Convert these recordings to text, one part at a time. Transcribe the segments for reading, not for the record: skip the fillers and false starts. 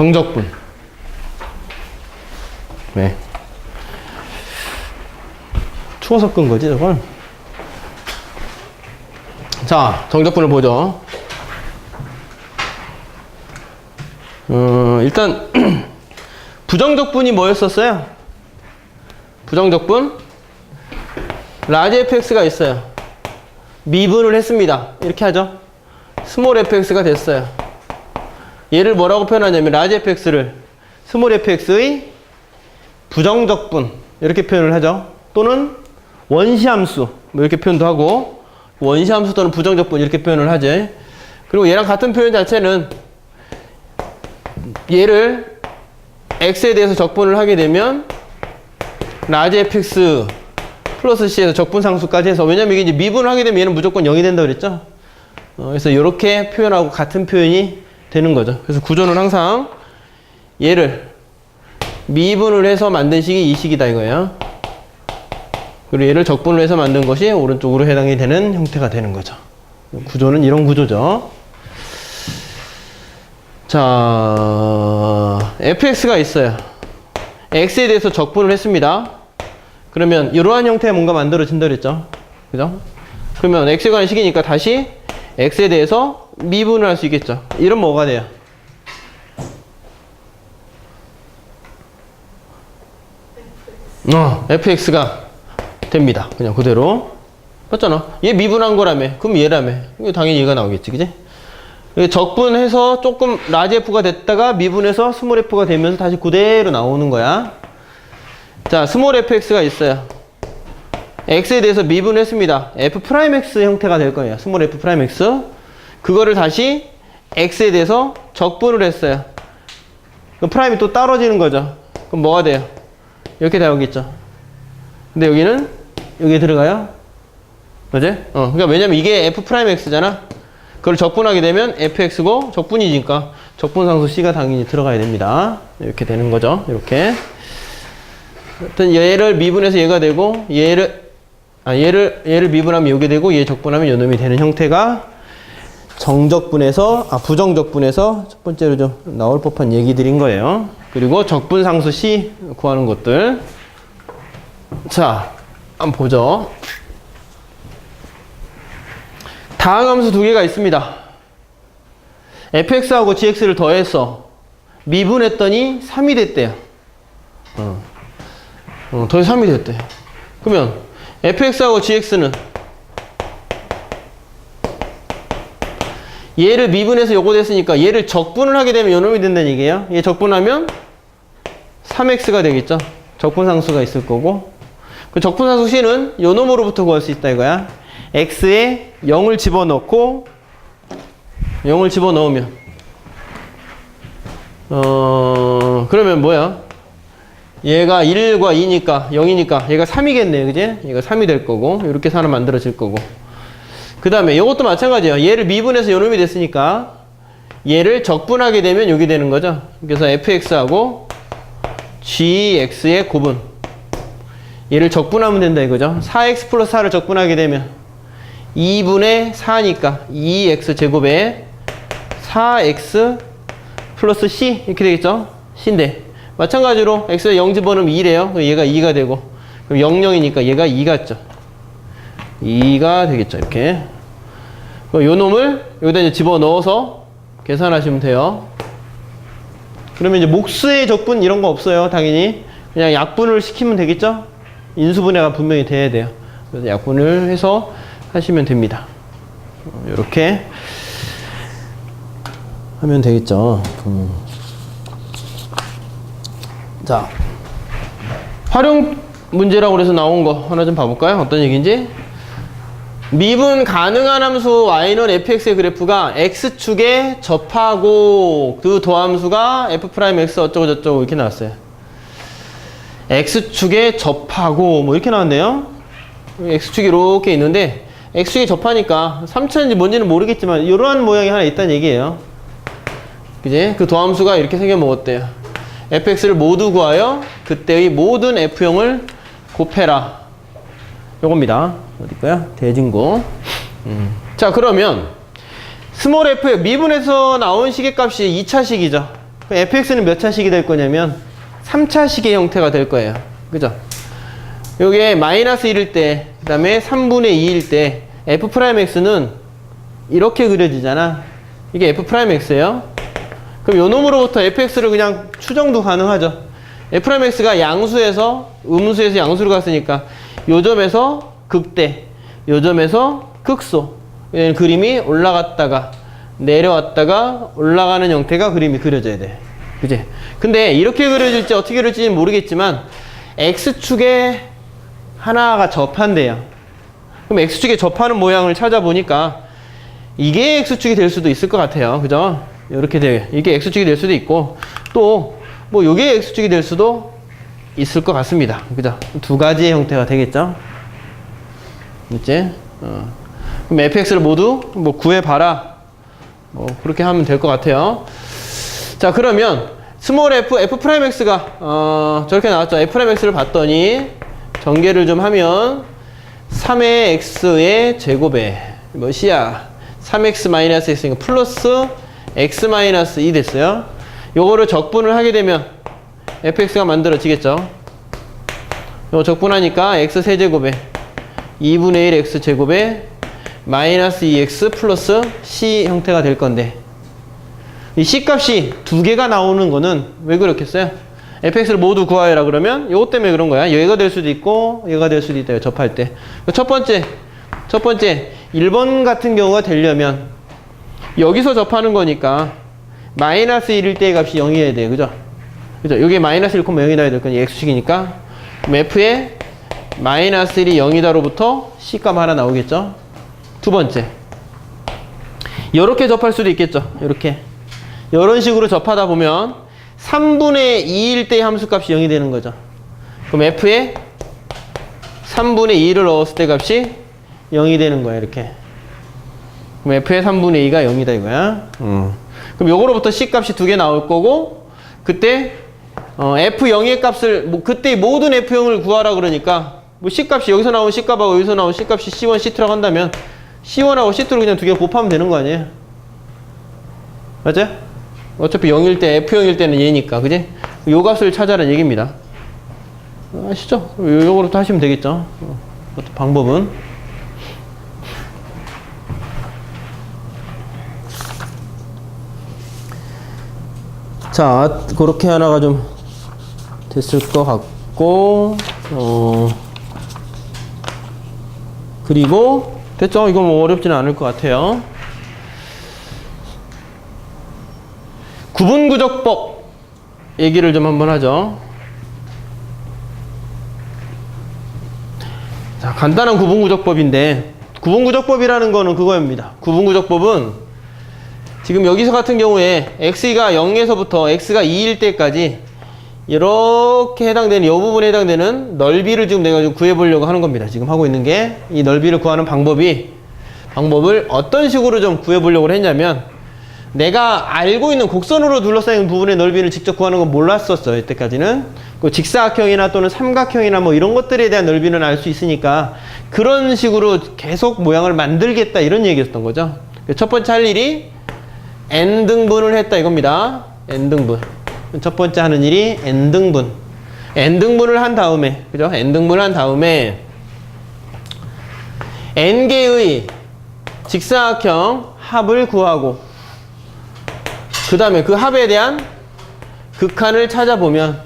정적분. 네. 추워서 끈 거지, 저걸. 자, 정적분을 보죠. 일단, 부정적분이 뭐였었어요? 부정적분? 라지 fx가 있어요. 미분을 했습니다. 이렇게 하죠. 스몰 fx가 됐어요. 얘를 뭐라고 표현하냐면, 라지 fx를 스몰 fx의 부정적분, 이렇게 표현을 하죠. 또는 원시함수, 뭐 이렇게 표현도 하고, 원시함수 또는 부정적분, 이렇게 표현을 하지. 그리고 얘랑 같은 표현 자체는 얘를 x에 대해서 적분을 하게 되면 라지 fx 플러스 c에서 적분상수까지 해서, 왜냐면 이게 이제 미분을 하게 되면 얘는 무조건 0이 된다고 그랬죠. 그래서 이렇게 표현하고 같은 표현이 되는 거죠. 그래서 구조는 항상 얘를 미분을 해서 만든 식이 이 식이다 이거예요. 그리고 얘를 적분을 해서 만든 것이 오른쪽으로 해당이 되는 형태가 되는 거죠. 구조는 이런 구조죠. 자, fx가 있어요. x에 대해서 적분을 했습니다. 그러면 이러한 형태의 뭔가 만들어진다 그랬죠. 그죠? 그러면 x에 관한 식이니까 다시 x에 대해서 미분을 할 수 있겠죠. 이런 뭐가 돼요? fx가 됩니다. 그냥 그대로. 맞잖아. 얘 미분한 거라며. 그럼 얘라며. 당연히 얘가 나오겠지. 그지? 적분해서 조금 라지 f가 됐다가 미분해서 스몰 f가 되면서 다시 그대로 나오는 거야. 자, 스몰 fx가 있어요. x에 대해서 미분했습니다. f'x 형태가 될 거예요. 스몰 f'x. 그거를 다시 x에 대해서 적분을 했어요. 그럼 프라임이 또 떨어지는 거죠. 그럼 뭐가 돼요? 이렇게 나오겠죠. 근데 여기는 여기에 들어가요. 그지? 그러니까 왜냐면 이게 f'x잖아. 그걸 적분하게 되면 fx고 적분이니까 적분상수 c가 당연히 들어가야 됩니다. 이렇게 되는 거죠. 이렇게. 하여튼 얘를 미분해서 얘가 되고 얘를 미분하면 요게 되고 얘 적분하면 요놈이 되는 형태가 부정적분에서 첫 번째로 좀 나올 법한 얘기들인 거예요. 그리고 적분상수 C 구하는 것들. 자, 한번 보죠. 다항함수 두 개가 있습니다. fx하고 gx를 더해서 미분했더니 3이 됐대요. 더해서 3이 됐대. 그러면 fx하고 gx는 얘를 미분해서 요거 됐으니까 얘를 적분을 하게 되면 요놈이 된다는 얘기예요. 얘 적분하면 3x가 되겠죠. 적분상수가 있을 거고. 그 적분상수 c는 요놈으로부터 구할 수 있다 이거야. x에 0을 집어넣고 0을 집어넣으면 그러면 뭐야? 얘가 1과 2니까 0이니까 얘가 3이겠네. 그지? 얘가 3이 될 거고 이렇게 하나 만들어질 거고. 그 다음에 이것도 마찬가지예요. 얘를 미분해서 요놈이 됐으니까 얘를 적분하게 되면 여기 되는 거죠. 그래서 fx하고 gx의 곱은 얘를 적분하면 된다 이거죠. 4x 플러스 4를 적분하게 되면 2분의 4니까 2x 제곱에 4x 플러스 c 이렇게 되겠죠. c인데 마찬가지로 x에 0 집어넣으면 2래요. 얘가 2가 되고 그럼 0, 0이니까 얘가 2 같죠. 2가 되겠죠. 이렇게. 요 놈을 여기다 이제 집어넣어서 계산하시면 돼요. 그러면 이제 목수의 적분 이런 거 없어요. 당연히. 그냥 약분을 시키면 되겠죠? 인수분해가 분명히 돼야 돼요. 그래서 약분을 해서 하시면 됩니다. 이렇게 하면 되겠죠. 자, 활용 문제라고 그래서 나온 거 하나 좀 봐볼까요? 어떤 얘기인지. 미분 가능한 함수 y는 fx의 그래프가 x축에 접하고 그 도함수가 f'x 어쩌고 저쩌고 이렇게 나왔어요. x축에 접하고 뭐 이렇게 나왔네요. x축이 이렇게 있는데 x축에 접하니까 3차인지 뭔지는 모르겠지만 이러한 모양이 하나 있다는 얘기예요. 그지? 그 도함수가 이렇게 생겨 먹었대요. fx를 모두 구하여 그때의 모든 f형을 곱해라. 요겁니다. 어딜까요? 대진고. 자, 그러면 스몰 f 미분에서 나온 시계값이 2차식이죠. fx는 몇 차식이 될 거냐면 3차식의 형태가 될 거예요. 그죠? 요게 마이너스 1일 때, 그 다음에 3분의 2일 때 f'x는 이렇게 그려지잖아. 이게 f'x예요. 그럼 요 놈으로부터 fx를 그냥 추정도 가능하죠. f'x가 양수에서 음수에서 양수로 갔으니까 요 점에서 극대, 요 점에서 극소. 그림이 올라갔다가 내려왔다가 올라가는 형태가 그림이 그려져야 돼. 그지? 근데 이렇게 그려질지 어떻게 그려질지는 모르겠지만 x축에 하나가 접한대요. 그럼 x축에 접하는 모양을 찾아보니까 이게 x축이 될 수도 있을 것 같아요. 그죠? 이렇게 돼. 이게 x축이 될 수도 있고 또 뭐 요게 x축이 될 수도 있을 것 같습니다. 그죠? 두 가지의 형태가 되겠죠? 이제 그럼 fx를 모두 뭐 구해봐라. 뭐 그렇게 하면 될 것 같아요. 자, 그러면 스몰 f, f'x가 저렇게 나왔죠. f'x를 봤더니 전개를 좀 하면 3의 x의 제곱에 몇이야? 3x-x니까 플러스 x-2 됐어요. 요거를 적분을 하게 되면 fx가 만들어지겠죠. 요거 적분하니까 x 세제곱에 2분의 1 x 제곱에 마이너스 2x 플러스 c 형태가 될 건데 이 c 값이 두 개가 나오는 거는 왜 그렇겠어요? fx를 모두 구하여라 그러면 요것 때문에 그런 거야. 얘가 될 수도 있고 얘가 될 수도 있다. 접할 때. 첫 번째 1번 같은 경우가 되려면 여기서 접하는 거니까 마이너스 1일 때의 값이 0이어야 돼요. 그죠? 그죠? 요게 마이너스 1, 0이 나야 될 거니 x축이니까 f에 마이너스 1이 0이다로부터 c값 하나 나오겠죠? 두 번째 요렇게 접할 수도 있겠죠. 요렇게 이런 식으로 접하다 보면 3분의 2일 때의 함수값이 0이 되는 거죠. 그럼 f에 3분의 2를 넣었을 때 값이 0이 되는 거야. 이렇게. 그럼 f의 3분의 2가 0이다 이거야. 그럼 요거로부터 c값이 두 개 나올 거고 그때 f0의 값을 그때 모든 f0을 구하라 그러니까 뭐 c값이 여기서 나온 c값하고 여기서 나온 c값이 c1, c2라고 한다면 c1하고 c2를 그냥 두 개 곱하면 되는 거 아니에요? 맞죠? 어차피 0일 때 f0일 때는 얘니까 그지? 요 값을 찾아라는 얘기입니다. 아시죠? 요거로부터 하시면 되겠죠. 방법은 자, 그렇게 하나가 좀 됐을 것 같고, 그리고, 됐죠? 이건 뭐 어렵지는 않을 것 같아요. 구분구적법 얘기를 좀 한번 하죠. 자, 간단한 구분구적법인데, 구분구적법이라는 거는 그거입니다. 구분구적법은 지금 여기서 같은 경우에 x가 0에서부터 x가 2일 때까지 이렇게 해당되는 이 부분에 해당되는 넓이를 지금 내가 좀 구해보려고 하는 겁니다. 지금 하고 있는 게 이 넓이를 구하는 방법을 어떤 식으로 좀 구해보려고 했냐면 내가 알고 있는 곡선으로 둘러싸인 부분의 넓이를 직접 구하는 건 몰랐었어요. 이때까지는 그 직사각형이나 또는 삼각형이나 뭐 이런 것들에 대한 넓이는 알 수 있으니까 그런 식으로 계속 모양을 만들겠다 이런 얘기였던 거죠. 첫 번째 할 일이 n등분을 했다 이겁니다. n등분. 첫 번째 하는 일이 n등분. n등분을 한 다음에, 그죠? n등분을 한 다음에 n개의 직사각형 합을 구하고 그 다음에 그 합에 대한 극한을 찾아보면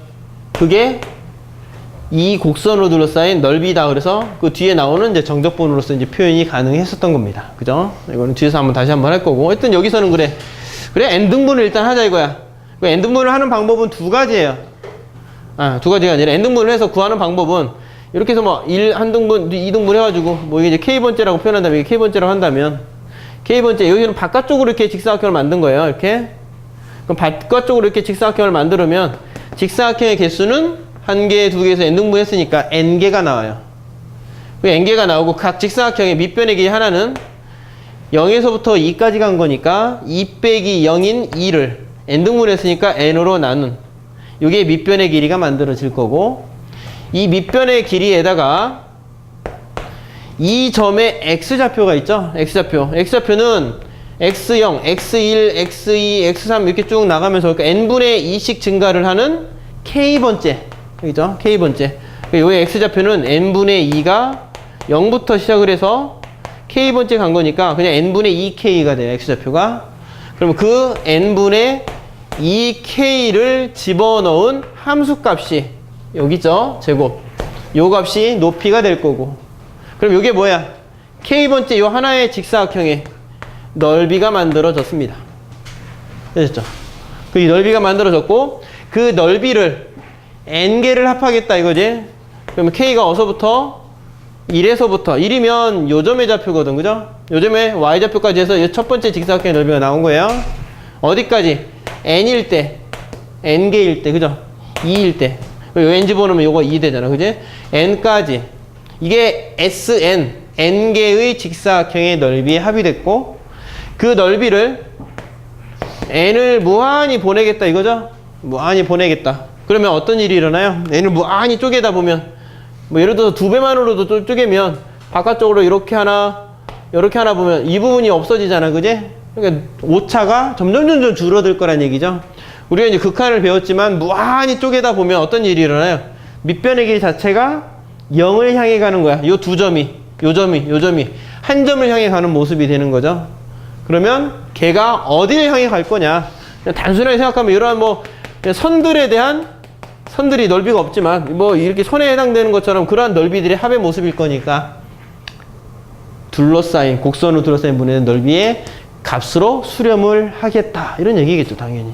그게 이 곡선으로 둘러싸인 넓이다. 그래서 그 뒤에 나오는 이제 정적분으로서 이제 표현이 가능했었던 겁니다. 그죠? 이거는 뒤에서 다시 한번 할 거고. 하여튼 여기서는 그래, n등분을 일단 하자 이거야. n등분을 하는 방법은 두 가지예요. 두 가지가 아니라 n등분을 해서 구하는 방법은 이렇게 해서 뭐 1등분, 2등분 해가지고 뭐 이게 이제 k번째라고 표현한다면 이게 k번째라고 한다면 k번째 여기는 바깥쪽으로 이렇게 직사각형을 만든 거예요. 이렇게. 그럼 바깥쪽으로 이렇게 직사각형을 만들면 직사각형의 개수는 한 개, 두 개에서 n등분 했으니까 n개가 나와요. n개가 나오고 각 직사각형의 밑변의 길이 하나는 0에서부터 2까지 간 거니까 2 빼기 0인 2를 n등분 했으니까 n으로 나눈 이게 밑변의 길이가 만들어질 거고 이 밑변의 길이에다가 이 점에 x좌표가 있죠. x좌표는 x0, x1, x2, x3 이렇게 쭉 나가면서 그러니까 n분의 2씩 증가를 하는 k번째. 그죠? k번째. 그러니까 요의 x좌표는 n분의 2가 0부터 시작을 해서 k번째 간 거니까 그냥 n분의 2k가 돼요. x좌표가. 그러면 그 n분의 2k를 집어넣은 함수값이 여기 있죠? 제곱. 요 값이 높이가 될 거고. 그럼 요게 뭐야? k번째 요 하나의 직사각형의 넓이가 만들어졌습니다. 되셨죠? 그 넓이가 만들어졌고 그 넓이를 n개를 합하겠다 이거지? 그러면 k가 어서부터 1에서부터 1이면 요점의 좌표거든. 그죠? 요점의 y좌표까지 해서 이 첫 번째 직사각형의 넓이가 나온 거예요. 어디까지? n일 때 n개일 때 그죠? 2일 때 요 n 집어넣으면 요거 2 되잖아. 그지? n까지 이게 sn n개의 직사각형의 넓이에 합의됐고 그 넓이를 n을 무한히 보내겠다 이거죠? 무한히 보내겠다. 그러면 어떤 일이 일어나요? n을 무한히 쪼개다 보면 뭐 예를 들어서 2배만으로도 쪼개면 바깥쪽으로 이렇게 하나 보면 이 부분이 없어지잖아. 그지? 그러니까 오차가 점점 줄어들 거란 얘기죠. 우리가 이제 극한을 배웠지만 무한히 쪼개다 보면 어떤 일이 일어나요? 밑변의 길 자체가 0을 향해 가는 거야. 요 두 점이, 요 점이 한 점을 향해 가는 모습이 되는 거죠. 그러면 걔가 어디를 향해 갈 거냐? 그냥 단순하게 생각하면 이러한 뭐 선들에 대한 선들이 넓이가 없지만 뭐 이렇게 선에 해당되는 것처럼 그러한 넓이들의 합의 모습일 거니까 둘러싸인 곡선으로 둘러싸인 분의 넓이의 값으로 수렴을 하겠다 이런 얘기겠죠 당연히.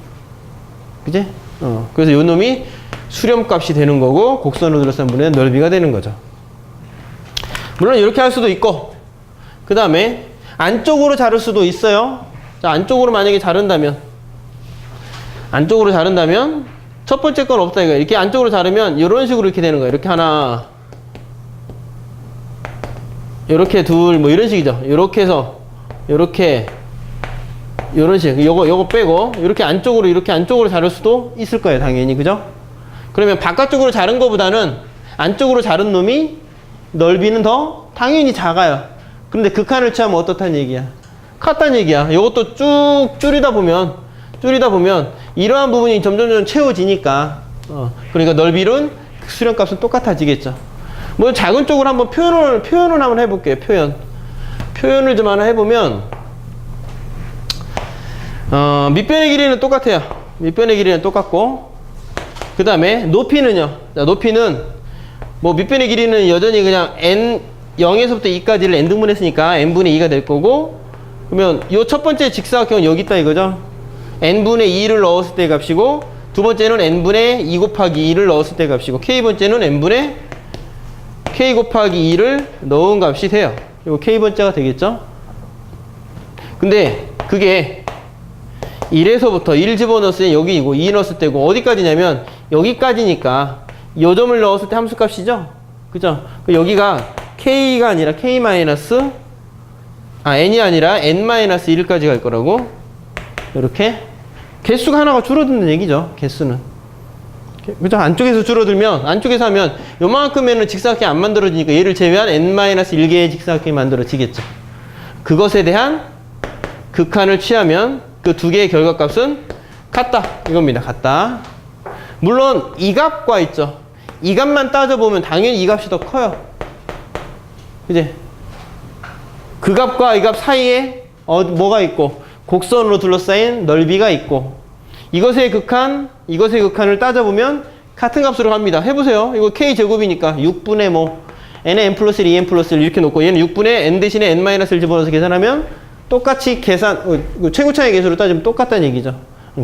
그지? 그래서 요 놈이 수렴값이 되는 거고 곡선으로 둘러싼 분의 넓이가 되는 거죠. 물론 이렇게 할 수도 있고 그 다음에 안쪽으로 자를 수도 있어요. 자, 안쪽으로 만약에 자른다면 첫 번째 건 없다 이거. 이렇게 안쪽으로 자르면 이런 식으로 이렇게 되는 거예요. 이렇게 하나, 이렇게 둘, 뭐 이런 식이죠. 이렇게 해서 이렇게 이런 식. 요거 빼고 이렇게 안쪽으로 자를 수도 있을 거예요, 당연히. 그죠? 그러면 바깥쪽으로 자른 거보다는 안쪽으로 자른 놈이 넓이는 더 당연히 작아요. 그런데 극한을 취하면 어떻다는 얘기야? 같다는 얘기야. 이것도 쭉 줄이다 보면 이러한 부분이 점점 채워지니까 그러니까 넓이는 수렴값은 똑같아지겠죠. 뭐 작은 쪽으로 한번 표현을 한번 해볼게요. 표현을 좀 하나 해보면 밑변의 길이는 똑같아요. 밑변의 길이는 똑같고 그 다음에 높이는요. 자, 높이는 뭐 밑변의 길이는 여전히 그냥 n 0에서부터 2까지를 n등분했으니까 n분의 2가 될 거고 그러면 요 첫 번째 직사각형은 여기 있다 이거죠. n분의 2를 넣었을 때 값이고 두 번째는 n분의 2 곱하기 2를 넣었을 때 값이고 k번째는 n분의 k 곱하기 2를 넣은 값이 돼요. 이거 k번째가 되겠죠. 근데 그게 1에서부터 1 집어넣었을 때 여기이고 2 넣었을 때고 어디까지냐면 여기까지니까 요 점을 넣었을 때 함수값이죠. 그죠? 여기가 k가 아니라 n이 아니라 n-1까지 갈 거라고. 이렇게 개수가 하나가 줄어드는 얘기죠. 개수는. 그죠? 안쪽에서 줄어들면 안쪽에서 하면 요만큼에는 직사각형이 안 만들어지니까 얘를 제외한 n-1개의 직사각형이 만들어지겠죠. 그것에 대한 극한을 취하면 그 두 개의 결과값은 같다 이겁니다. 같다. 물론 이 값과 있죠. 이 값만 따져보면 당연히 이 값이 더 커요. 그지? 그 값과 이 값 사이에 뭐가 있고 곡선으로 둘러싸인 넓이가 있고 이것의 극한을 따져보면 같은 값으로 갑니다. 해보세요. 이거 k제곱이니까 6분의 뭐 n의 n 플러스 1, 2n 플러스 1 이렇게 놓고 얘는 6분의 n 대신에 n-1을 집어넣어서 계산하면 똑같이 최고차의 계수로 따지면 똑같다는 얘기죠.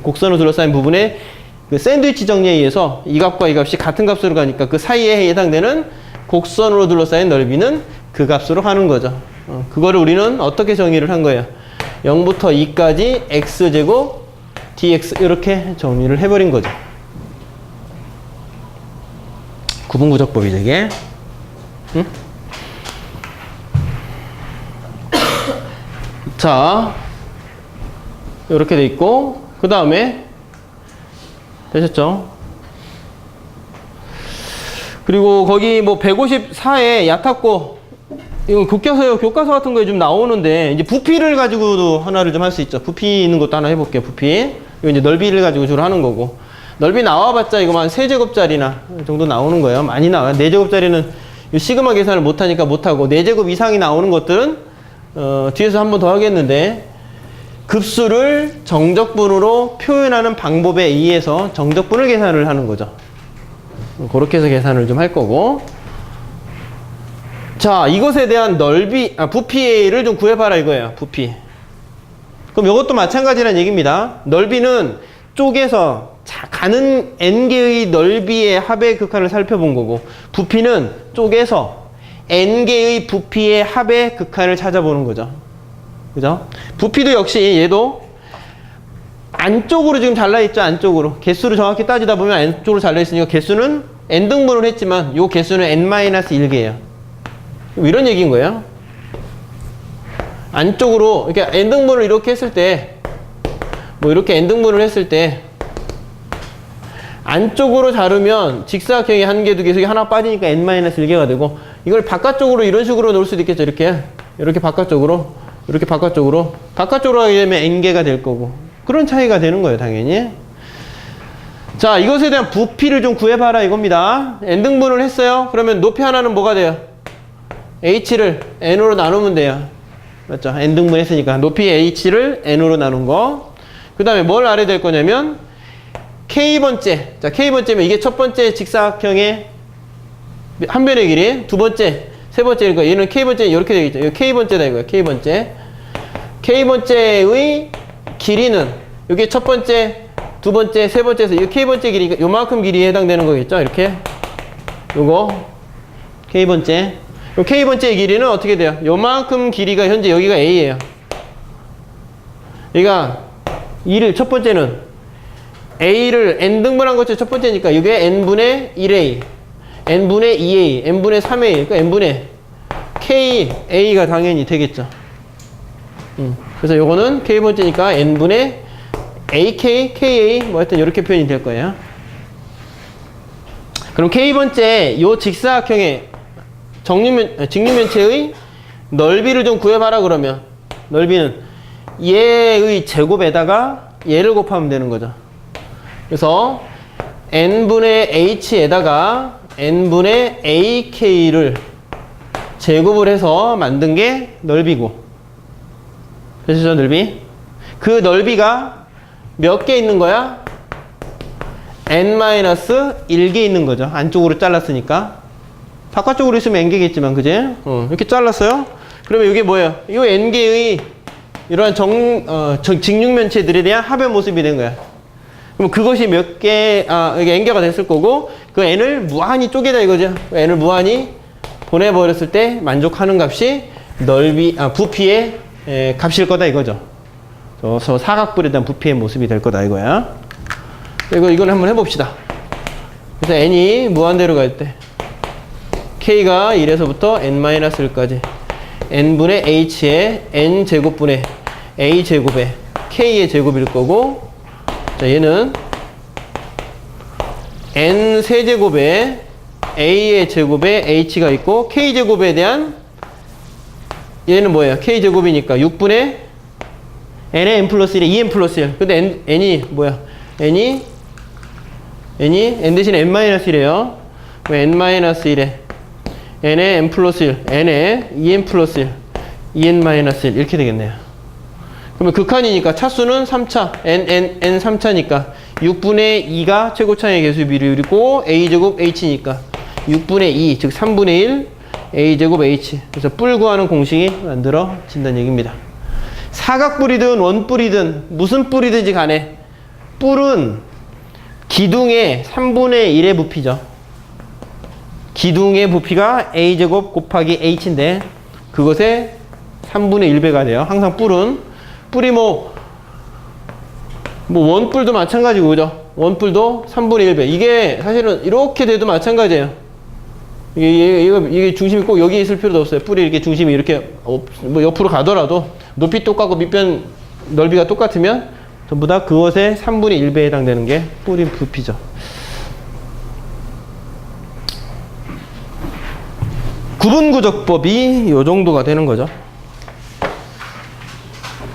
곡선으로 둘러싸인 부분에 그 샌드위치 정리에 의해서 이 값과 이 값이 같은 값으로 가니까 그 사이에 해당되는 곡선으로 둘러싸인 넓이는 그 값으로 가는 거죠. 그거를 우리는 어떻게 정의를 한 거예요? 0부터 2까지 x제곱 dx 이렇게 정리를 해버린 거죠. 구분구적법이 되게. 응? 자, 이렇게 돼 있고 그 다음에 되셨죠? 그리고 거기 뭐 154에 얕았고 이거 교과서 같은 거에 좀 나오는데, 이제 부피를 가지고도 하나를 좀 할 수 있죠. 부피 있는 것도 하나 해볼게요, 부피. 이거 이제 넓이를 가지고 주로 하는 거고. 넓이 나와봤자 이거 한 3제곱짜리나 정도 나오는 거예요. 많이 나와요. 4제곱짜리는 시그마 계산을 못하니까 못하고, 4제곱 이상이 나오는 것들은, 뒤에서 한 번 더 하겠는데, 급수를 정적분으로 표현하는 방법에 의해서 정적분을 계산을 하는 거죠. 그렇게 해서 계산을 좀 할 거고. 자, 이것에 대한 부피를 좀 구해봐라 이거예요. 부피. 그럼 이것도 마찬가지라는 얘기입니다. 넓이는 쪼개서 가는 n개의 넓이의 합의 극한을 살펴본 거고, 부피는 쪼개서 n개의 부피의 합의 극한을 찾아보는 거죠. 그죠? 부피도 역시 얘도 안쪽으로 지금 잘라있죠. 안쪽으로. 개수를 정확히 따지다 보면 안쪽으로 잘라있으니까 개수는 n등분을 했지만 요 개수는 n-1개예요. 이런 얘기인 거예요. 안쪽으로, 이렇게 n등분을 이렇게 했을 때, 뭐 이렇게 n등분을 했을 때, 안쪽으로 자르면 직사각형이 한 개, 두 개, 하나 빠지니까 n-1개가 되고, 이걸 바깥쪽으로 이런 식으로 놓을 수도 있겠죠. 이렇게 바깥쪽으로, 이렇게 바깥쪽으로 하게 되면 n개가 될 거고, 그런 차이가 되는 거예요, 당연히. 자, 이것에 대한 부피를 좀 구해봐라 이겁니다. n등분을 했어요. 그러면 높이 하나는 뭐가 돼요? h를 n으로 나누면 돼요. 맞죠? n등분 했으니까 높이 h를 n으로 나눈 거. 그 다음에 뭘 알아야 될 거냐면 k번째. 자, k번째면 이게 첫 번째 직사각형의 한 변의 길이, 두 번째, 세 번째. 그러니까 얘는 k번째 이렇게 되겠죠. 이거 k번째다 이거야. k번째. k번째의 길이는 이게 첫 번째, 두 번째, 세 번째에서 이 k번째 길이가 요만큼 길이에 해당되는 거겠죠. 이렇게. 요거 k번째. k번째의 길이는 어떻게 돼요? 요만큼 길이가 현재 여기가 a예요. 그러니까 첫 번째는 a를 n등분한 것이 첫 번째니까 이게 n분의 1a, n분의 2a, n분의 3a, 그러니까 n분의 k, a가 당연히 되겠죠. 그래서 요거는 k번째니까 n분의 ak, ka, 뭐 하여튼 이렇게 표현이 될 거예요. 그럼 k번째 요 직사각형의 직육면체의 넓이를 좀 구해봐라 그러면, 넓이는 얘의 제곱에다가 얘를 곱하면 되는 거죠. 그래서 n분의 h에다가 n분의 ak를 제곱을 해서 만든 게 넓이고, 되시죠, 넓이? 그 넓이가 몇 개 있는 거야? n-1개 있는 거죠. 안쪽으로 잘랐으니까. 바깥쪽으로 있으면 n개겠지만, 그제? 이렇게 잘랐어요? 그러면 이게 뭐예요? 이 n개의 이러한 직육면체들에 대한 합의 모습이 된 거야. 그럼 그것이 몇 개, 이게 n개가 됐을 거고, 그 n을 무한히 쪼개자 이거죠. n을 무한히 보내버렸을 때 만족하는 값이 부피의 값일 거다 이거죠. 그래서 사각뿔에 대한 부피의 모습이 될 거다 이거야. 이건 한번 해봅시다. 그래서 n이 무한대로 갈 때, k가 1에서부터 n-1까지 n분의 h의 n제곱분의 a제곱의 k의 제곱일 거고, 자, 얘는 n 세제곱에 a의 제곱에 h가 있고, k제곱에 대한 얘는 뭐예요? k제곱이니까 6분의 n의 n 플러스 1에 2n 플러스 1. 근데 n이 뭐야? n 대신에 n-1이래요. n-1에 n의 n 플러스 1, n의 2n 플러스 1, 2n-1 이렇게 되겠네요. 그러면 극한이니까 차수는 3차, n 3차니까 6분의 2가 최고차의 개수 비율이고, a제곱 h니까 6분의 2, 즉 3분의 1 a제곱 h. 그래서 뿔 구하는 공식이 만들어진다는 얘기입니다. 사각뿔이든 원뿔이든 무슨 뿔이든지 간에 뿔은 기둥의 3분의 1의 부피죠. 기둥의 부피가 a제곱 곱하기 h인데 그것의 3분의 1배가 돼요. 항상 뿔이 뭐 원뿔도 마찬가지고, 그죠? 원뿔도 3분의 1배. 이게 사실은 이렇게 돼도 마찬가지예요. 이게 중심이 꼭 여기 있을 필요도 없어요. 뿔이 이렇게 중심이 이렇게 뭐 옆으로 가더라도 높이 똑같고 밑변 넓이가 똑같으면 전부 다 그것의 3분의 1배에 해당되는 게 뿔의 부피죠. 구분구적법이 요 정도가 되는 거죠.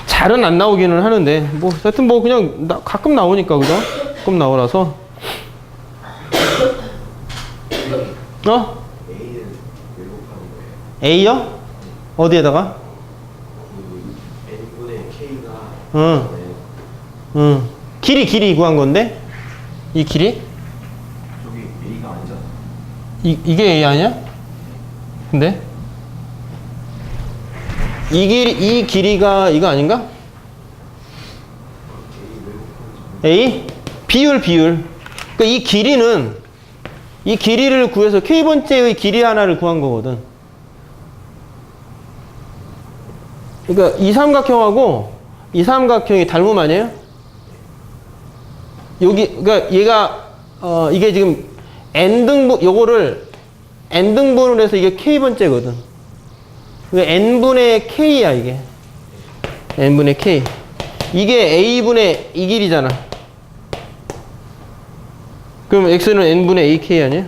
잘은 안 나오기는 하는데 뭐 하여튼 뭐 그냥 가끔 나오니까 그죠? 가끔 나오라서 A요? 어디에다가? n분의 k가 응. 길이 구한 건데? 이 길이? 저기 a가 아니잖아. 이게 A 아니야? 근데? 이 길이가 이거 아닌가? A? 비율. 그러니까 이 길이를 구해서 K번째의 길이 하나를 구한 거거든. 그러니까 이 삼각형하고 이 삼각형이 닮음 아니에요? 여기, 그러니까 얘가, 이게 지금 요거를 n등분을 해서 이게 K번째거든. 그러니까 n분의 K야, 이게. n분의 K. 이게 A분의 이 길이잖아. 그럼 X는 n분의 AK 아니야?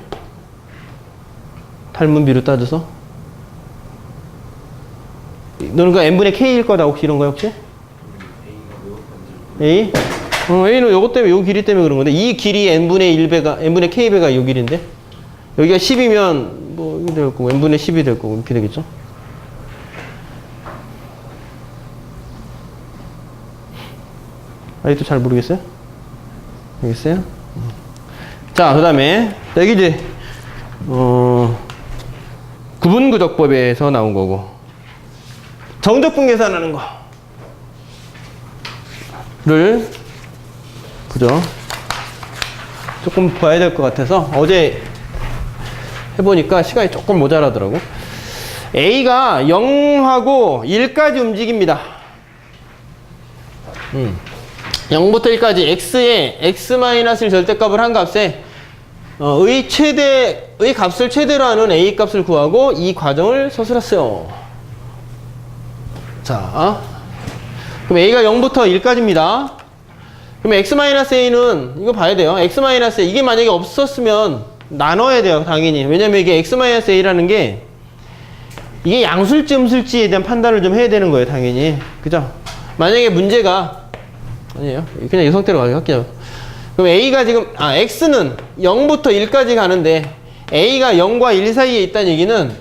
닮은 비로 따져서? 너는 그 n분의 K일 거다, 혹시 이런 거야, 혹시? A? A는 요거 때문에, 요 길이 때문에 그런 건데, 이 길이 n분의 1배가, n분의 K배가 요 길인데, 여기가 10이면, 뭐, 이렇게 될 거고, n분의 10이 될 거고, 이렇게 되겠죠? 아직도 잘 모르겠어요? 알겠어요? 자, 그 다음에, 여기 이제, 구분구적법에서 나온 거고, 정적분 계산하는 거를, 그죠? 조금 봐야 될 것 같아서, 어제 해보니까 시간이 조금 모자라더라고. A가 0하고 1까지 움직입니다. 0부터 1까지 x에 x-을 절대값을 한 값에 의 값을 최대로 하는 a 값을 구하고 이 과정을 서술했어요. 자, 그럼 a가 0부터 1까지입니다. 그럼 x-a는 이거 봐야 돼요. x-a 이게 만약에 없었으면 나눠야 돼요, 당연히. 왜냐면 이게 x-a라는 게 이게 양수일지 음수일지에 대한 판단을 좀 해야 되는 거예요, 당연히. 그죠? 만약에 문제가 아니에요. 그냥 이 상태로 갈게요. 그럼 A가 지금, X는 0부터 1까지 가는데 A가 0과 1 사이에 있다는 얘기는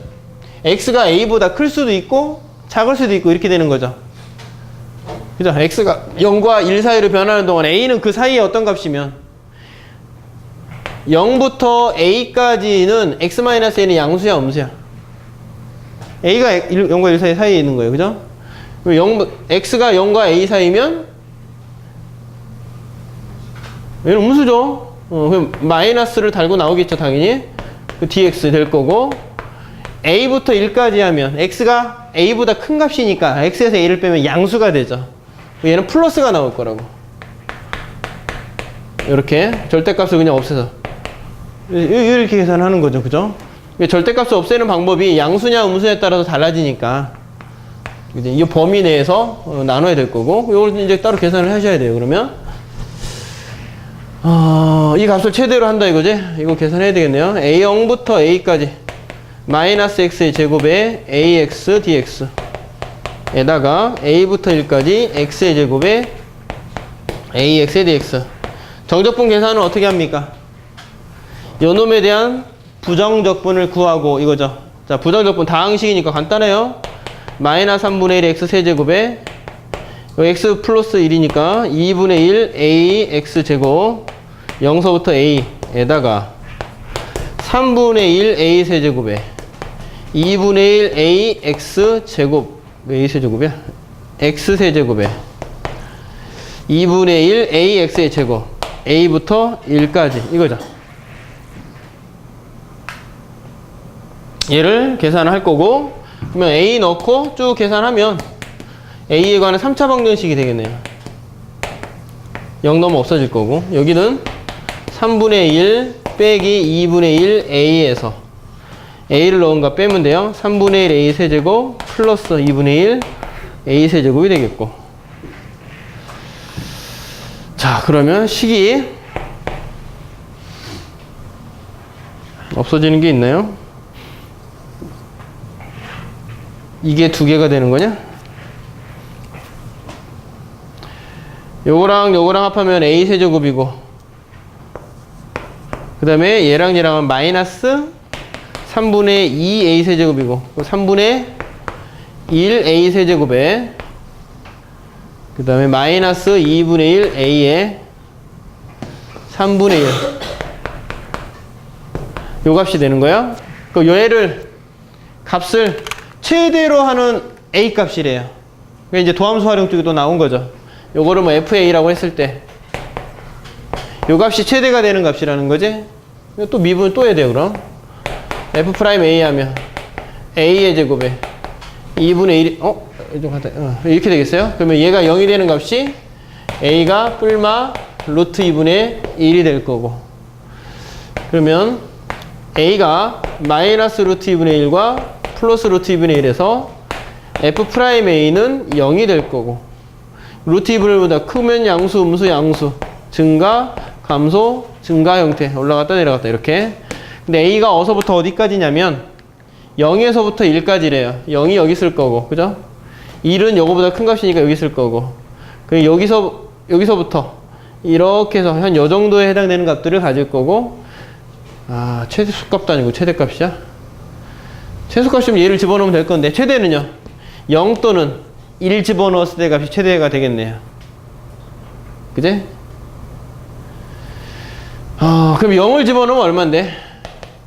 X가 A보다 클 수도 있고 작을 수도 있고 이렇게 되는 거죠. 그죠? X가 0과 1 사이로 변하는 동안 A는 그 사이에 어떤 값이면 0부터 A까지는 X-A는 양수야, 음수야? A가 0과 1 사이에 있는 거예요. 그죠? 그럼 X가 0과 A 사이면 얘는 음수죠. 그럼 마이너스를 달고 나오겠죠, 당연히. 그 dx 될 거고, a부터 1까지 하면 x가 a보다 큰 값이니까 x에서 a를 빼면 양수가 되죠. 얘는 플러스가 나올 거라고. 이렇게 절대값을 그냥 없애서 이렇게 계산하는 거죠, 그죠? 절대값을 없애는 방법이 양수냐 음수냐에 따라서 달라지니까 이 범위 내에서 나눠야 될 거고, 이걸 이제 따로 계산을 하셔야 돼요. 그러면 이 값을 최대로 한다 이거지? 이거 계산해야 되겠네요. A0부터 A까지 마이너스 x의 제곱에 ax dx 에다가 a부터 1까지 x의 제곱에 ax의 dx. 정적분 계산은 어떻게 합니까? 요 놈에 대한 부정적분을 구하고 이거죠. 자, 부정적분 다항식이니까 간단해요. 마이너스 3분의 1 x 세제곱에 x 플러스 1이니까 2분의 1 ax 제곱 0서부터 a에다가 3분의 1 a 세제곱에 2분의 1 ax 제곱, 왜 a 세제곱이야? x 세제곱에 2분의 1 ax의 제곱 a부터 1까지 이거죠. 얘를 계산할 거고, 그러면 a 넣고 쭉 계산하면 a에 관한 3차 방정식이 되겠네요. 0 넘어 없어질 거고, 여기는 3분의 1 빼기 2분의 1 a에서 a를 넣은가 빼면 돼요. 3분의 1 a 세제곱 플러스 2분의 1 a 세제곱이 되겠고, 자, 그러면 식이 없어지는 게 있나요? 이게 두 개가 되는 거냐? 요거랑 요거랑 합하면 a 세제곱이고 그 다음에 얘랑 얘랑은 마이너스 3분의 2a 세제곱이고 3분의 1a 세제곱에 그 다음에 마이너스 2분의 1a에 3분의 1 요 값이 되는 거야. 그 얘를 값을 최대로 하는 a 값이래요. 그게 이제 도함수 활용 쪽에 또 나온 거죠. 요거를 뭐 fa라고 했을 때 요 값이 최대가 되는 값이라는 거지. 또 미분 또 해야 돼요. 그럼 f'(a) 하면 a의 제곱에 2분의 1 이렇게 되겠어요. 그러면 얘가 0이 되는 값이 a가 뿔마 루트 2분의 1이 될 거고 그러면 a가 마이너스 루트 2분의 1과 플러스 루트 2분의 1에서 f'a는 0이 될 거고 루트 2분의 1보다 크면 양수, 음수, 양수 증가, 감소, 증가 형태 올라갔다 내려갔다 이렇게. 근데 a가 어서부터 어디까지냐면 0에서부터 1까지래요. 0이 여기 있을 거고 그죠? 1은 요거보다 큰 값이니까 여기 있을 거고 그리고 여기서부터 이렇게 해서 한 요 정도에 해당되는 값들을 가질 거고 최소값도 아니고 최대값이야? 최소값이면 얘를 집어넣으면 될 건데 최대는요 0 또는 1 집어넣었을 때 값이 최대가 되겠네요. 그지? 그럼 0을 집어넣으면 얼마인데?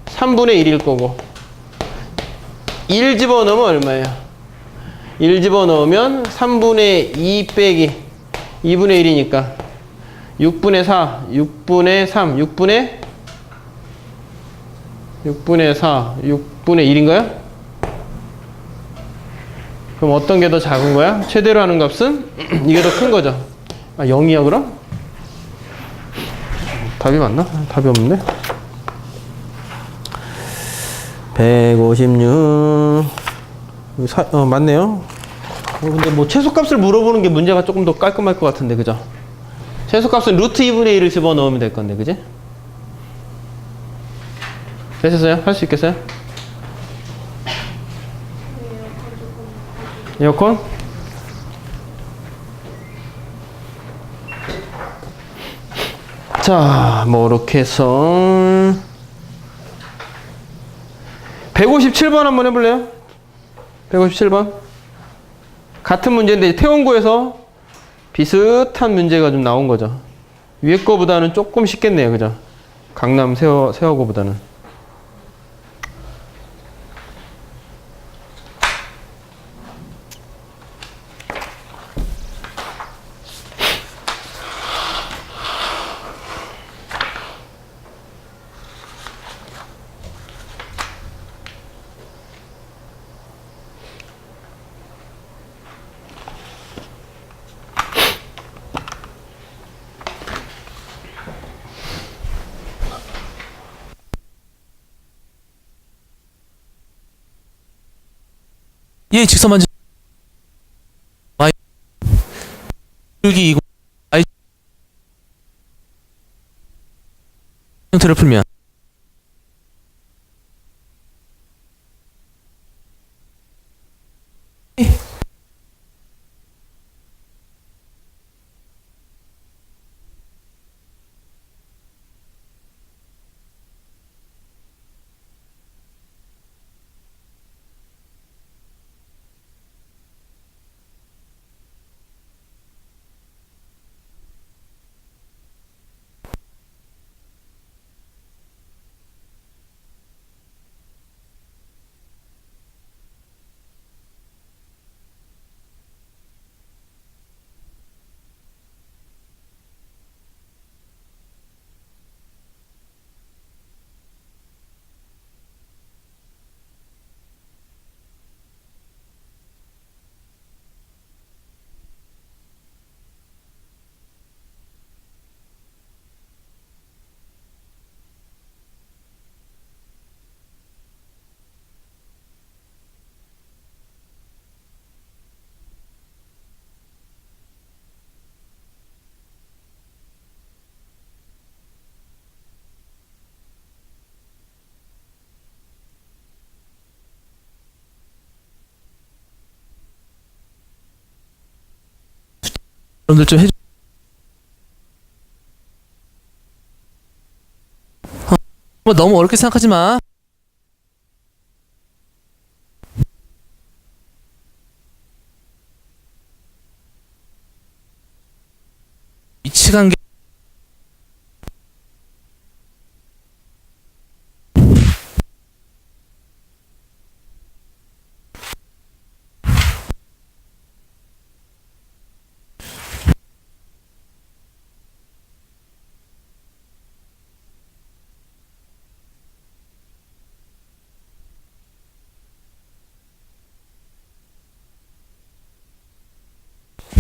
3분의 1일 거고 1 집어넣으면 얼마예요? 1 집어넣으면 3분의 2 빼기 2분의 1이니까 6분의 4, 6분의 3, 6분의 4, 6분의 1인가요? 그럼 어떤 게 더 작은 거야? 최대로 하는 값은 이게 더 큰 거죠. 0이야 그럼? 답이 맞나? 답이 없네. 156 맞네요. 근데 뭐 최소값을 물어보는 게 문제가 조금 더 깔끔할 것 같은데 그죠? 최소값은 루트 2분의 1을 집어넣으면 될 건데 그지? 되셨어요? 할 수 있겠어요? 에어컨? 자, 뭐 이렇게 해서 157번 한번 해볼래요? 157번 같은 문제인데 태원고에서 비슷한 문제가 좀 나온 거죠. 위에 거보다는 조금 쉽겠네요. 그죠? 강남 세어고보다는. 예, 직선만 y 줄기 2 y 형태를 풀면 여러분들 좀 해줘. 뭐 너무 어렵게 생각하지 마. 위치관계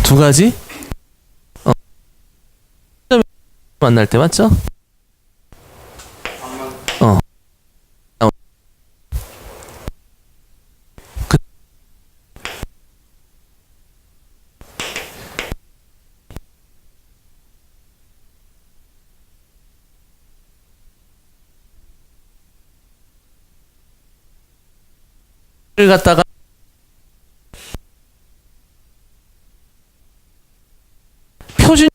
두 가지? 만날 때 맞죠? 어. 그 를 갖다가 표준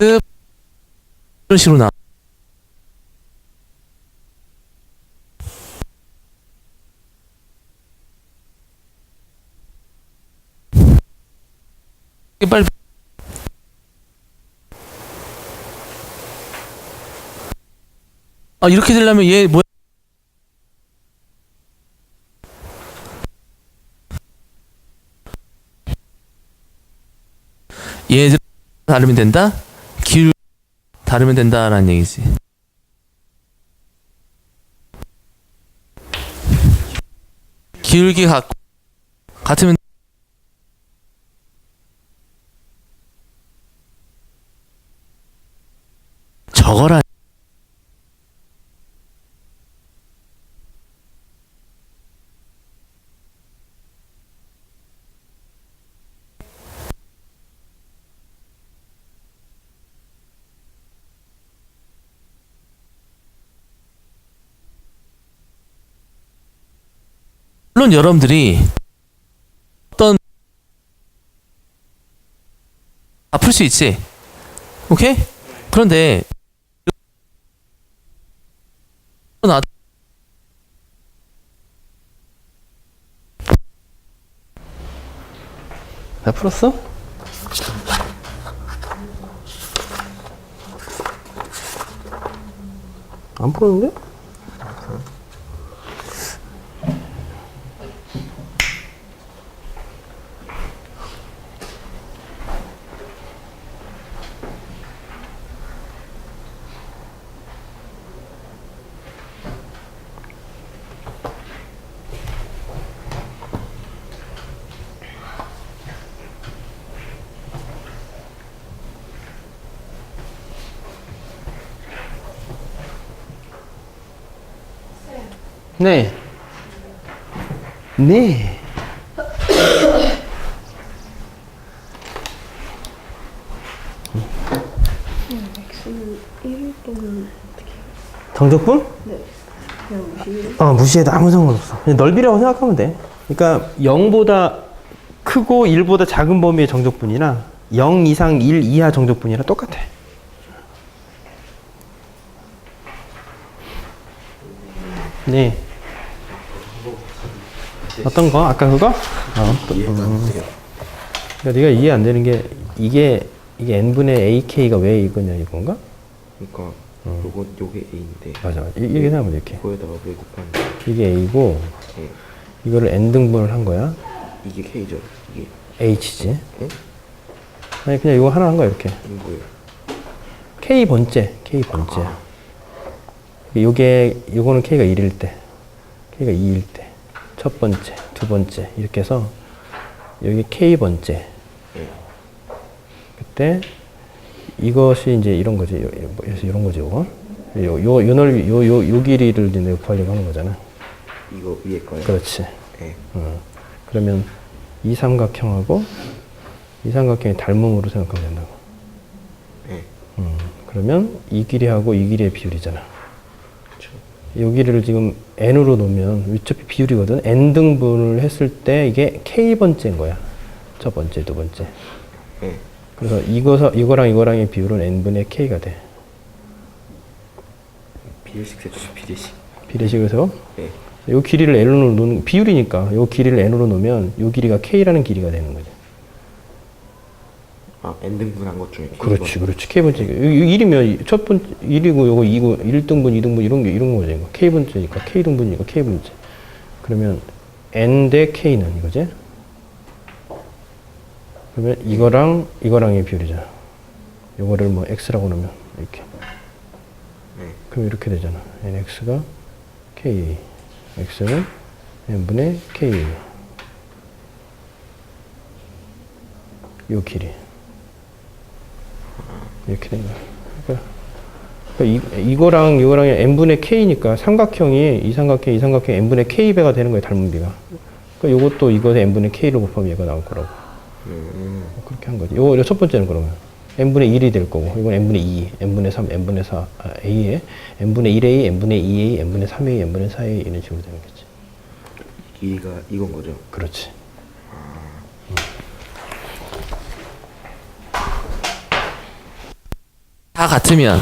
이런 식으로 나. 이게 빨리. 아 이렇게 되려면 얘 뭐야? 얘들 다르면 된다? 기울 다르면 된다라는 얘기지. 기울기 같으면 저거라. 물론 여러분들이 어떤 아플 수 있지. 오케이? 그런데 나 다 풀었어? 안 풀었는데? 네. 네. X는 1 또는 어떻게 해요? 정적분? 네. 그냥 무시해요? 무시해도 아무 상관없어. 그냥 넓이라고 생각하면 돼. 그러니까 0보다 크고 1보다 작은 범위의 정적분이나 0 이상 1 이하 정적분이랑 똑같아. 네. 어떤 거? 아까 그거? 이해가 안 돼요. 그러니까 네가 이해 안 되는 게 이게 n분의 ak가 왜 이거냐 이건가? 그러니까 요게 A인데 맞아. 이게 생각하면 이렇게. 그거에다가 왜 곱하는 이게 a고 네. 이거를 n등분을 한 거야. 이게 K죠. 이게 h지. 네? 아니 그냥 이거 하나 한 거야 이렇게. 이건 뭐예요? k 번째. 요거는 k가 1일 때, k가 2일 때, 첫 번째, 두 번째 이렇게 해서 여기 k 번째. 네. 그때 이것이 이제 이런 거지. 그래서 이런 거지 요거. 요 넓이 요 길이를 이제 내가 구하려고 하는 거잖아. 이거 위에 거요. 그렇지. 네. 그러면 이 삼각형하고 이 삼각형의 닮음으로 생각하면 된다고. 네. 그러면 이 길이하고 이 길이의 비율이잖아. 그렇죠. 요 길이를 지금 n으로 놓으면 어차피 비율이거든. n 등분을 했을 때 이게 k번째인 거야. 첫 번째, 두 번째. 네. 그래서 이거랑 이거랑의 비율은 n분의 k가 돼. 비례식 세주죠, 비례식. 비례식에서 네. 요 길이를 n으로 놓는 비율이니까 요 길이를 n으로 놓으면 요 길이가 k라는 길이가 되는 거죠. 아, n등분한 것 중에 그렇지, 그렇지. k번째. 1이면 첫 번째 1이고 요거 2고 1등분, 2등분 이런 거죠. 이거 k번째니까 k등분이니까 k번째. 그러면 n 대 k는 이거지. 그러면 이거랑의 비율이잖아. 요거를 뭐 x라고 놓으면 이렇게. 네. 그럼 이렇게 되잖아. nx가 k, x는 n분의 k. 요 길이. 이렇게 된 거야. 그러니까 이거랑 n분의 k니까 삼각형이 이 삼각형 n분의 k배가 되는 거야, 닮은비가. 그러니까 요것도 이것에 n분의 k를 곱하면 얘가 나올 거라고. 그렇게 한 거지. 요거 첫 번째는 그러면 n분의 1이 될 거고, 이건 n분의 2, n분의 3, n분의 4, a에 n분의 1a, n분의 2a, n분의 3a, n분의 4a 이런 식으로 되는 거지. 길이가 이건 거죠. 그렇지. 다 같으면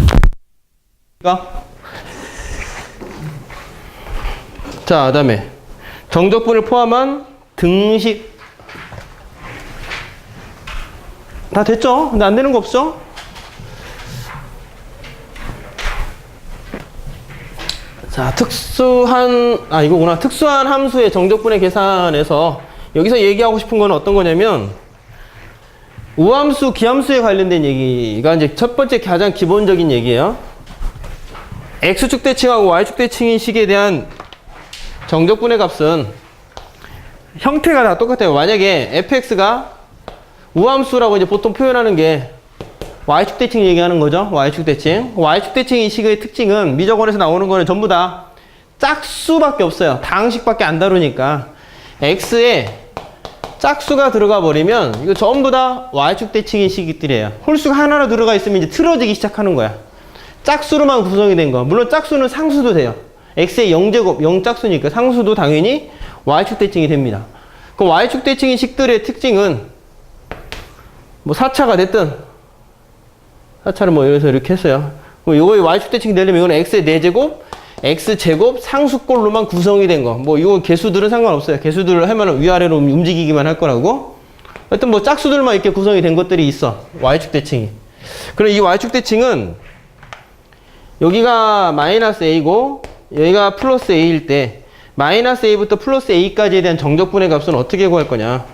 자, 그다음에 정적분을 포함한 등식 다 됐죠? 근데 안 되는 거 없죠? 자, 이거구나. 특수한 함수의 정적분의 계산에서 여기서 얘기하고 싶은 건 어떤 거냐면 우함수, 기함수에 관련된 얘기가 이제 첫 번째 가장 기본적인 얘기예요. x축 대칭하고 y축 대칭인 식에 대한 정적분의 값은 형태가 다 똑같아요. 만약에 fx가 우함수라고 이제 보통 표현하는 게 y축 대칭 얘기하는 거죠. y축 대칭. y축 대칭 이 식의 특징은 미적원에서 나오는 거는 전부 다 짝수밖에 없어요. 다항식밖에 안 다루니까 x에 짝수가 들어가 버리면 이거 전부 다 y축 대칭인 식들이에요. 홀수가 하나로 들어가 있으면 이제 틀어지기 시작하는 거야. 짝수로만 구성이 된 거. 물론 짝수는 상수도 돼요. x의 0제곱, 0짝수니까 상수도 당연히 y축 대칭이 됩니다. 그 y축 대칭인 식들의 특징은 뭐 4차가 됐든 4차를 뭐 여기서 이렇게 했어요. 그럼 요거의 y축 대칭이 되려면 이거는 x의 4제곱, x제곱 상수꼴로만 구성이 된 거. 뭐 이거 개수들은 상관없어요. 개수들을 하면 위아래로 움직이기만 할 거라고. 하여튼 뭐 짝수들만 이렇게 구성이 된 것들이 있어. y축 대칭이. 그럼 이 y축 대칭은 여기가 마이너스 a고 여기가 플러스 a일 때 마이너스 a부터 플러스 a까지에 대한 정적분의 값은 어떻게 구할 거냐.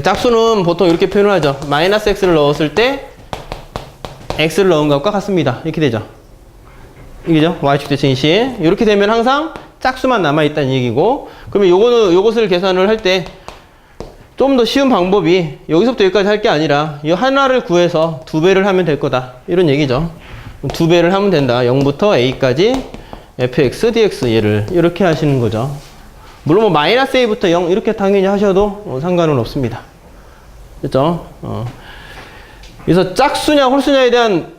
짝수는 보통 이렇게 표현을 하죠. 마이너스 x를 넣었을 때 x를 넣은 것과 같습니다. 이렇게 되죠. 이게죠. y축 대칭 시. 이렇게 되면 항상 짝수만 남아있다는 얘기고, 그러면 요것을 계산을 할 때 좀 더 쉬운 방법이 여기서부터 여기까지 할 게 아니라 이 하나를 구해서 2배를 하면 될 거다. 이런 얘기죠. 2배를 하면 된다. 0부터 a까지 fx, dx 얘를 이렇게 하시는 거죠. 물론 뭐 마이너스 a부터 0 이렇게 당연히 하셔도 상관은 없습니다. 그렇죠? 그래서 짝수냐 홀수냐에 대한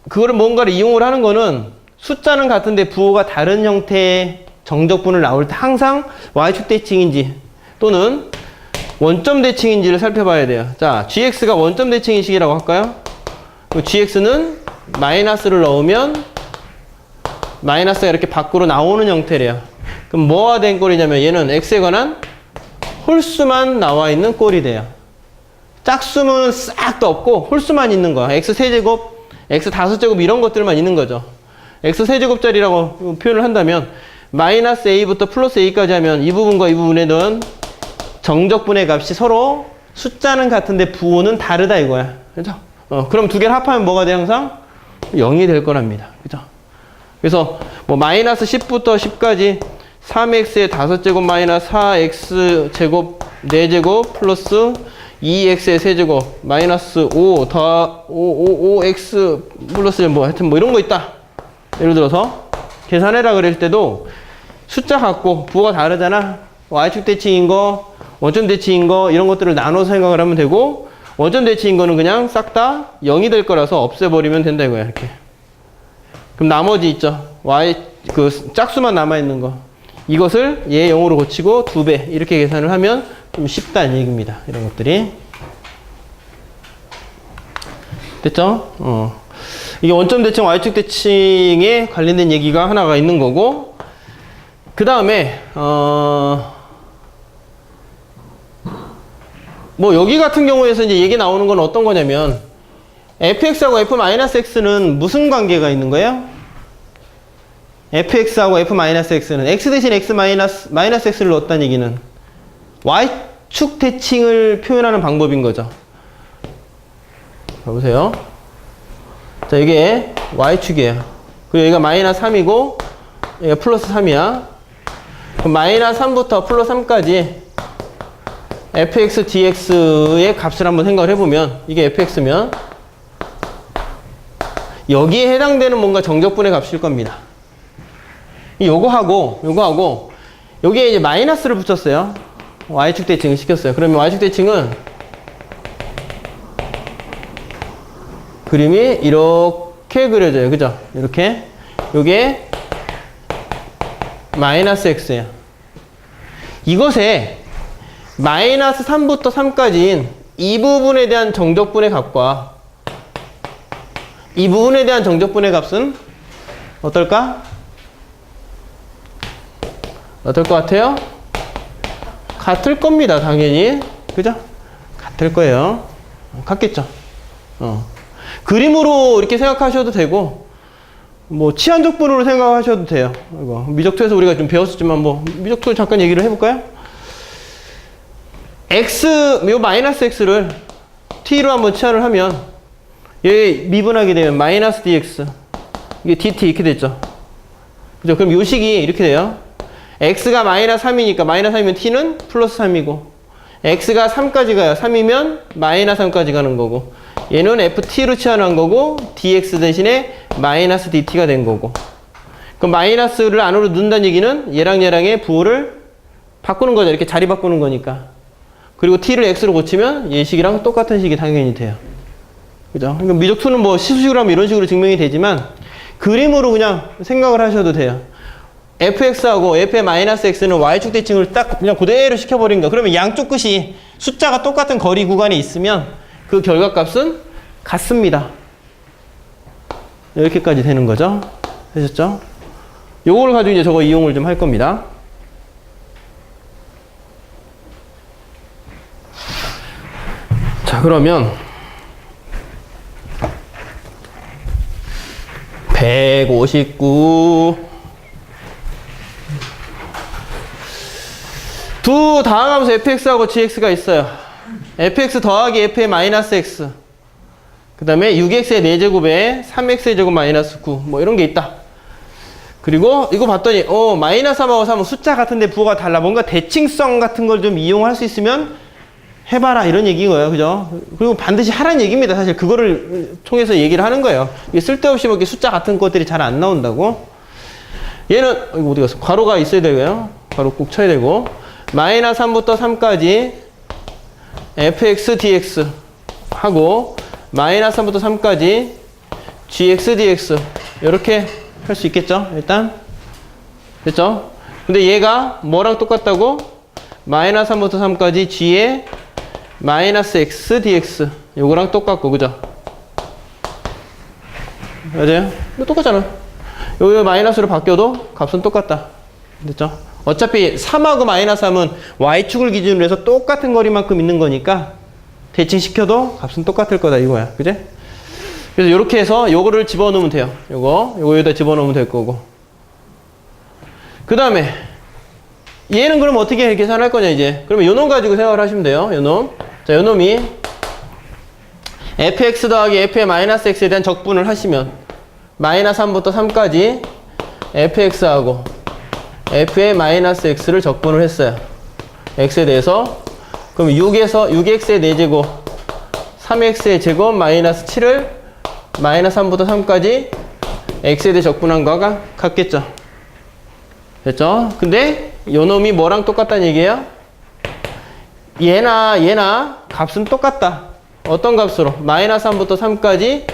그거를 뭔가를 이용을 하는 거는 숫자는 같은데 부호가 다른 형태의 정적분을 나올 때 항상 y축 대칭인지 또는 원점 대칭인지를 살펴봐야 돼요. 자, gx가 원점 대칭인 식이라고 할까요? gx는 마이너스를 넣으면 마이너스가 이렇게 밖으로 나오는 형태래요. 그럼 뭐가 된 꼴이냐면 얘는 x에 관한 홀수만 나와 있는 꼴이 돼요. 짝수는 싹 다 없고 홀수만 있는 거야. x 세제곱, x 다섯 제곱 이런 것들만 있는 거죠. x 세제곱짜리라고 표현을 한다면 마이너스 a부터 플러스 a까지 하면 이 부분과 이 부분에는 정적분의 값이 서로 숫자는 같은데 부호는 다르다 이거야. 그죠? 그럼 두 개를 합하면 뭐가 돼 항상? 0이 될 거랍니다. 그죠? 그래서 뭐 마이너스 10부터 10까지 3x의 5제곱 마이너스 4x제곱 4제곱 플러스 2x의 세제곱 마이너스 5x 플러스 뭐 하여튼 뭐 이런 거 있다. 예를 들어서 계산해라 그럴 때도 숫자 같고 부호가 다르잖아. y축 대칭인 거, 원점 대칭인 거 이런 것들을 나눠서 생각을 하면 되고 원점 대칭인 거는 그냥 싹 다 0이 될 거라서 없애버리면 된다 이거야. 이렇게. 그럼 나머지 있죠. y 그 짝수만 남아있는 거. 이것을 얘 0으로 고치고 2배 이렇게 계산을 하면 좀 쉽다는 얘기입니다. 이런 것들이. 됐죠? 이게 원점 대칭, y축 대칭에 관련된 얘기가 하나가 있는 거고, 그 다음에 뭐 여기 같은 경우에서 이제 얘기 나오는 건 어떤 거냐면 fx하고 f-x는 무슨 관계가 있는 거예요? fx하고 f-x는 x 대신 x x를 넣었다는 얘기는 y축 대칭을 표현하는 방법인 거죠. 봐보세요. 자, 이게 y축이에요. 그리고 여기가 마이너스 3이고 여기가 플러스 3이야. 그럼 마이너스 3부터 플러스 3까지 fx dx의 값을 한번 생각을 해보면 이게 fx면 여기에 해당되는 뭔가 정적분의 값일 겁니다. 요거하고 여기에 이제 마이너스를 붙였어요. y축 대칭을 시켰어요. 그러면 y축 대칭은 그림이 이렇게 그려져요. 그죠? 이렇게. 요게 마이너스 x예요. 이것에 마이너스 3부터 3까지인 이 부분에 대한 정적분의 값과 이 부분에 대한 정적분의 값은 어떨까? 어떨 것 같아요? 같을 겁니다. 당연히. 그죠? 같을 거예요. 같겠죠? 그림으로 이렇게 생각하셔도 되고 뭐 치환적분으로 생각하셔도 돼요. 이거 미적투에서 우리가 좀 배웠었지만 뭐 미적투 잠깐 얘기를 해볼까요? 요 마이너스 x를 t로 한번 치환을 하면 얘 미분하게 되면 마이너스 dx 이게 dt 이렇게 됐죠. 그죠? 그럼 요 식이 이렇게 돼요. x가 마이너스 3이니까 마이너스 3이면 t는 플러스 3이고 x가 3까지 가요. 3이면 마이너스 3까지 가는 거고 얘는 ft로 치환한 거고 dx 대신에 마이너스 dt가 된 거고 그럼 마이너스를 안으로 넣는다는 얘기는 얘랑 얘랑의 부호를 바꾸는 거죠. 이렇게 자리 바꾸는 거니까. 그리고 t를 x로 고치면 얘 식이랑 똑같은 식이 당연히 돼요. 그죠? 그러니까 미적투는 뭐 시수식으로 하면 이런 식으로 증명이 되지만 그림으로 그냥 생각을 하셔도 돼요. fx하고 f의 마이너스 x는 y축 대칭을 딱 그냥 그대로 시켜버린 거. 그러면 양쪽 끝이 숫자가 똑같은 거리 구간에 있으면 그 결과값은 같습니다. 이렇게까지 되는 거죠. 되셨죠? 요거를 가지고 이제 저거 이용을 좀 할 겁니다. 자, 그러면 159 두 다항함수 fx하고 gx가 있어요. fx 더하기 f의 마이너스 x 그 다음에 6x의 4제곱에 3x의 제곱 마이너스 9 뭐 이런 게 있다. 그리고 이거 봤더니 마이너스 3하고 3은 숫자 같은데 부호가 달라. 뭔가 대칭성 같은 걸 좀 이용할 수 있으면 해봐라 이런 얘기인 거예요. 그죠? 그리고 반드시 하라는 얘기입니다. 사실 그거를 통해서 얘기를 하는 거예요. 이게 쓸데없이 뭐 이렇게 숫자 같은 것들이 잘 안 나온다고. 얘는 이거 어디 갔어? 괄호가 있어야 되고요. 괄호 꼭 쳐야 되고 마이너스 3부터 3까지 fx dx 하고 마이너스 3부터 3까지 gx dx 이렇게 할 수 있겠죠? 일단 됐죠? 근데 얘가 뭐랑 똑같다고? 마이너스 3부터 3까지 g의 마이너스 x dx 요거랑 똑같고 그죠? 맞아요? 이거 똑같잖아. 여기 마이너스로 바뀌어도 값은 똑같다. 됐죠? 어차피 3하고 마이너스 3은 y축을 기준으로 해서 똑같은 거리만큼 있는 거니까 대칭시켜도 값은 똑같을 거다 이거야. 그제? 그래서 이렇게 해서 요거를 집어넣으면 돼요. 요거 여기다 집어넣으면 될 거고. 그 다음에 얘는 그럼 어떻게 계산할 거냐 이제. 그러면 요 놈 가지고 생각을 하시면 돼요. 요 놈. 자, 요 놈이 fx 더하기 f의 마이너스 x에 대한 적분을 하시면 마이너스 3부터 3까지 fx하고 f의 마이너스 x를 적분을 했어요. x에 대해서. 그럼 6x의 4제곱 3x의 제곱 마이너스 7을 마이너스 3부터 3까지 x에 대해 적분한 거가 같겠죠. 됐죠? 근데 요 놈이 뭐랑 똑같다는 얘기예요? 얘나 값은 똑같다. 어떤 값으로? 마이너스 3부터 3까지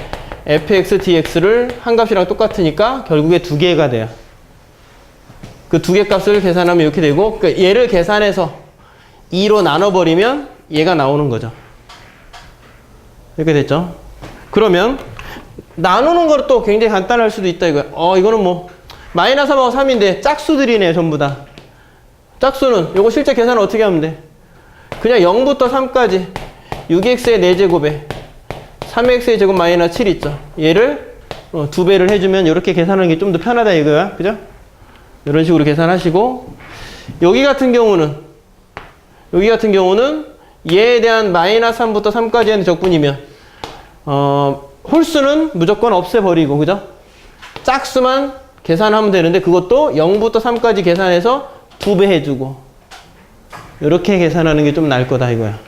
fx, dx를 한 값이랑 똑같으니까 결국에 두 개가 돼요. 그 두 개 값을 계산하면 이렇게 되고, 그러니까 얘를 계산해서 2로 나눠버리면 얘가 나오는 거죠. 이렇게 됐죠. 그러면 나누는 거는 또 굉장히 간단할 수도 있다 이거야. 이거는 뭐 마이너스 3하고 3인데 짝수들이네요, 전부 다. 짝수는 요거 실제 계산은 어떻게 하면 돼? 그냥 0부터 3까지 6x의 4제곱에 3x의 제곱 마이너스 7 있죠. 얘를 2배를 해주면 이렇게 계산하는 게 좀 더 편하다 이거야. 그죠? 이런 식으로 계산하시고, 여기 같은 경우는 얘에 대한 마이너스 3부터 3까지 하는 적분이면 홀수는 무조건 없애버리고, 그죠? 짝수만 계산하면 되는데 그것도 0부터 3까지 계산해서 2배 해주고, 이렇게 계산하는 게 좀 나을 거다 이거야.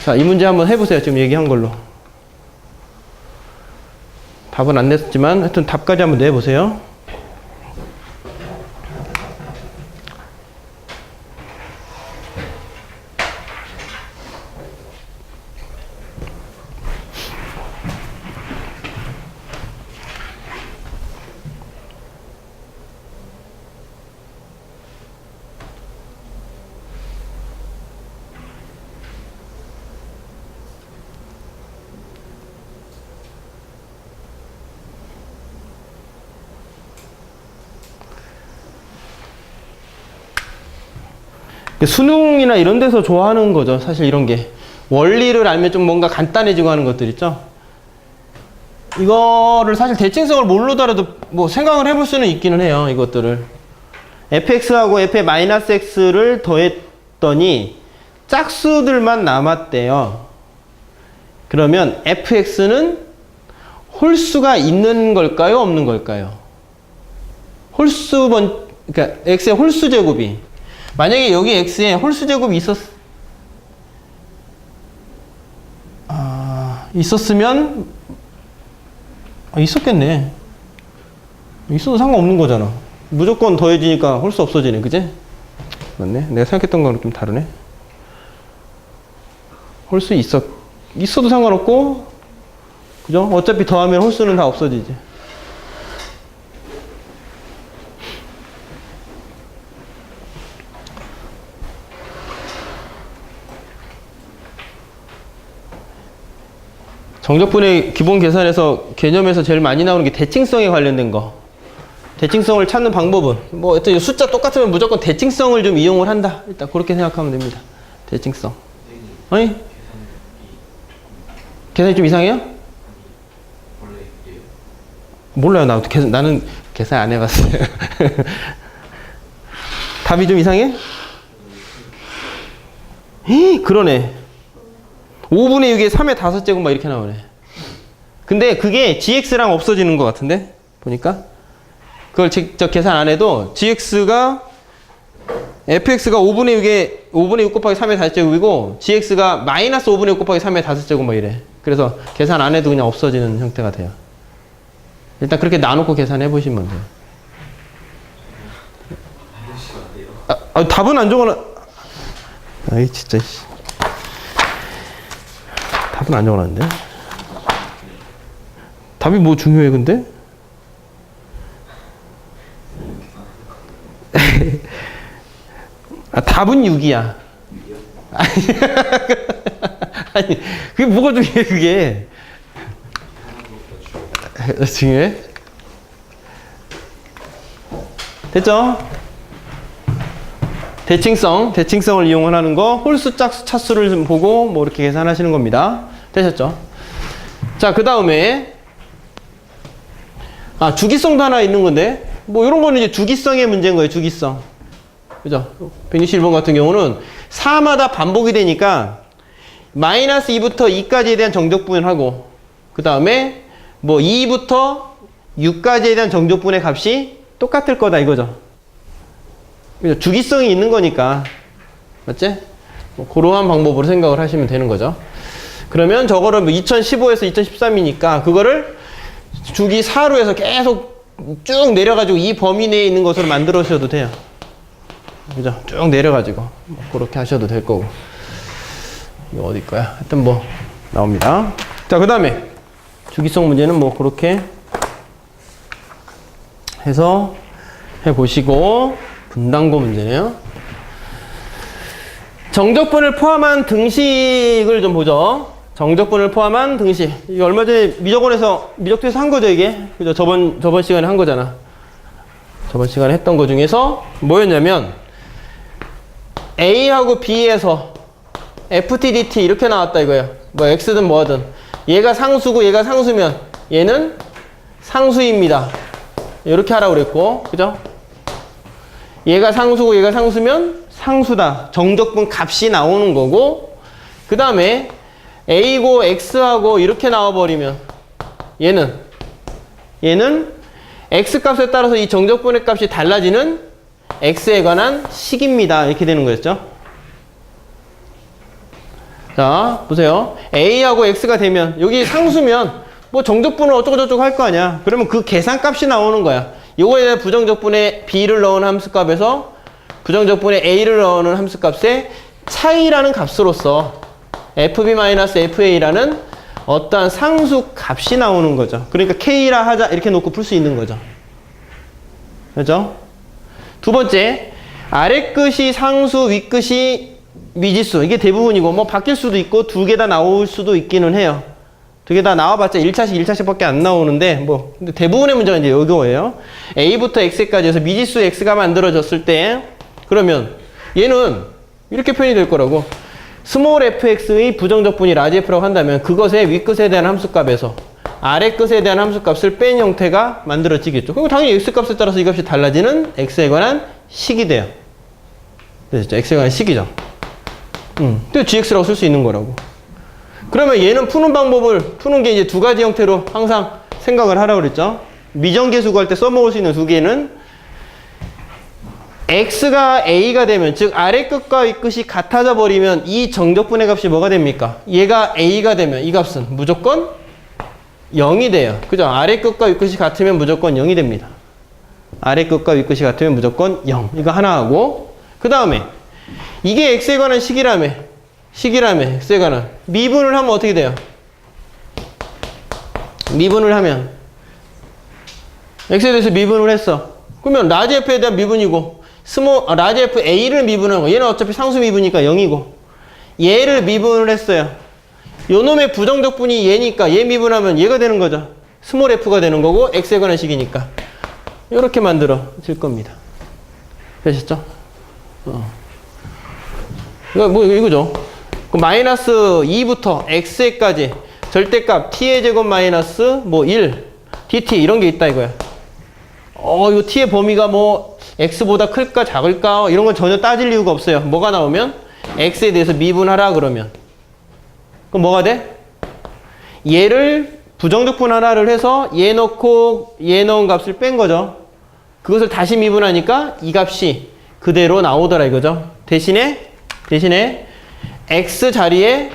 자, 이 문제 한번 해보세요. 지금 얘기한 걸로. 답은 안 냈지만 하여튼 답까지 한번 내보세요. 수능이나 이런 데서 좋아하는 거죠. 사실 이런 게. 원리를 알면 좀 뭔가 간단해지고 하는 것들 있죠. 이거를 사실 대칭성을 모르더라도 뭐 생각을 해볼 수는 있기는 해요. 이것들을. fx하고 f의 마이너스 x를 더했더니 짝수들만 남았대요. 그러면 fx는 홀수가 있는 걸까요? 없는 걸까요? 그러니까 x의 홀수 제곱이, 만약에 여기 x에 홀수 제곱이 있었으면 있었겠네. 있어도 상관없는 거잖아. 무조건 더해지니까 홀수 없어지네. 그지? 맞네. 내가 생각했던 거랑 좀 다르네. 홀수 있어도 상관없고, 그죠? 어차피 더하면 홀수는 다 없어지지. 정적분의 기본 계산에서 개념에서 제일 많이 나오는 게 대칭성에 관련된 거. 대칭성을 찾는 방법은 뭐 어떤 숫자 똑같으면 무조건 대칭성을 좀 이용을 한다. 일단 그렇게 생각하면 됩니다. 대칭성. 어이? 계산이 좀 이상해요? 몰라요. 나는 계산 안 해봤어요. 답이 좀 이상해? 그러네. 5분의 6에 3의 5제곱 막 이렇게 나오네. 근데 그게 gx랑 없어지는 것 같은데? 보니까. 그걸 직접 계산 안 해도 fx가 5분의 6 곱하기 3의 5제곱이고 gx가 마이너스 5분의 6 곱하기 3의 5제곱 막 이래. 그래서 계산 안 해도 그냥 없어지는 형태가 돼요. 일단 그렇게 나눠놓고 계산해 보시면 돼요. 답은 안 적어놔. 아이 진짜. 답은 안 적어놨는데? 답이 뭐 중요해 근데? 답은 6이야. 아니, 그게 뭐가 중요해, 그게. 중요해? 됐죠? 대칭성을 이용하는 거, 홀수, 짝수, 차수를 좀 보고, 뭐, 이렇게 계산하시는 겁니다. 되셨죠? 자, 그 다음에, 주기성도 하나 있는 건데, 뭐, 이런 거는 이제 주기성의 문제인 거예요, 주기성. 그죠? 161번 같은 경우는 4마다 반복이 되니까, 마이너스 2부터 2까지에 대한 정적분을 하고, 그 다음에, 뭐, 2부터 6까지에 대한 정적분의 값이 똑같을 거다, 이거죠. 주기성이 있는 거니까. 맞지? 뭐 그러한 방법으로 생각을 하시면 되는 거죠. 그러면 저거를 2015에서 2013이니까 그거를 주기 4로 해서 계속 쭉 내려가지고 이 범위 내에 있는 것으로 만들어주셔도 돼요. 그죠? 쭉 내려가지고 뭐 그렇게 하셔도 될 거고. 이거 어디 거야? 하여튼 뭐 나옵니다. 자, 그 다음에 주기성 문제는 뭐 그렇게 해서 해보시고, 분당고 문제네요. 정적분을 포함한 등식을 좀 보죠. 정적분을 포함한 등식. 이거 얼마 전에 미적도에서 한 거죠, 이게? 그죠? 저번 시간에 한 거잖아. 저번 시간에 했던 거 중에서 뭐였냐면, A하고 B에서 FT, DT 이렇게 나왔다 이거야. 뭐 X든 뭐든. 얘가 상수고 얘가 상수면 얘는 상수입니다. 이렇게 하라고 그랬고, 그죠? 얘가 상수고 얘가 상수면 상수다. 정적분 값이 나오는 거고, 그 다음에 A고 X하고 이렇게 나와버리면 얘는 X값에 따라서 이 정적분의 값이 달라지는 X에 관한 식입니다. 이렇게 되는 거였죠. 자, 보세요. A하고 X가 되면, 여기 상수면, 뭐 정적분을 어쩌고저쩌고 할 거 아니야. 그러면 그 계산값이 나오는 거야. 요거에 대한 부정적분에 B를 넣은 함수값에서 부정적분에 A를 넣는 함수값의 차이라는 값으로서 FB-FA라는 어떠한 상수 값이 나오는 거죠. 그러니까 K라 하자, 이렇게 놓고 풀 수 있는 거죠. 그죠? 두 번째, 아래 끝이 상수, 위 끝이 미지수. 이게 대부분이고, 뭐 바뀔 수도 있고, 두 개 다 나올 수도 있기는 해요. 두 개 다 나와봤자 1차식, 1차식밖에 안 나오는데, 뭐, 근데 대부분의 문제가 이제 이거예요. A부터 X까지 해서 미지수 X가 만들어졌을 때, 그러면 얘는 이렇게 표현이 될 거라고. 스몰 fx의 부정적분이 라지 f라고 한다면, 그것의 윗끝에 대한 함수값에서 아래 끝에 대한 함수값을 뺀 형태가 만들어지겠죠. 그리고 당연히 x값에 따라서 이 값이 달라지는 x에 관한 식이 돼요. 됐죠? x에 관한 식이죠. 또 gx라고 쓸 수 있는 거라고. 그러면 얘는 푸는 게 이제 두 가지 형태로 항상 생각을 하라고 그랬죠. 미정계수 구할 때 써먹을 수 있는 두 개는 x가 a가 되면, 즉 아래 끝과 윗 끝이 같아져 버리면 이 정적분의 값이 뭐가 됩니까? 얘가 a가 되면 이 값은 무조건 0이 돼요. 그죠? 아래 끝과 윗 끝이 같으면 무조건 0이 됩니다. 아래 끝과 윗 끝이 같으면 무조건 0. 이거 하나 하고, 그 다음에 이게 x에 관한 식이라며 x에 관한 미분을 하면 어떻게 돼요? 미분을 하면 x에 대해서 미분을 했어. 그러면 라지 f에 대한 미분이고, 라지 f a를 미분한 거, 얘는 어차피 상수 미분이니까 0이고, 얘를 미분을 했어요. 요 놈의 부정적분이 얘니까 얘 미분하면 얘가 되는 거죠. 스몰 f가 되는 거고, x에 관한 식이니까 이렇게 만들어질 겁니다. 되셨죠? 이거죠. 그 마이너스 2부터 x에까지 절대값 t의 제곱 마이너스 뭐 1 dt 이런 게 있다 이거야. 이거 t의 범위가 뭐 x보다 클까 작을까 이런 건 전혀 따질 이유가 없어요. 뭐가 나오면 x에 대해서 미분하라 그러면, 그럼 뭐가 돼? 얘를 부정적분 하나를 해서 얘 넣고 얘 넣은 값을 뺀 거죠. 그것을 다시 미분하니까 이 값이 그대로 나오더라 이거죠. 대신에 x 자리에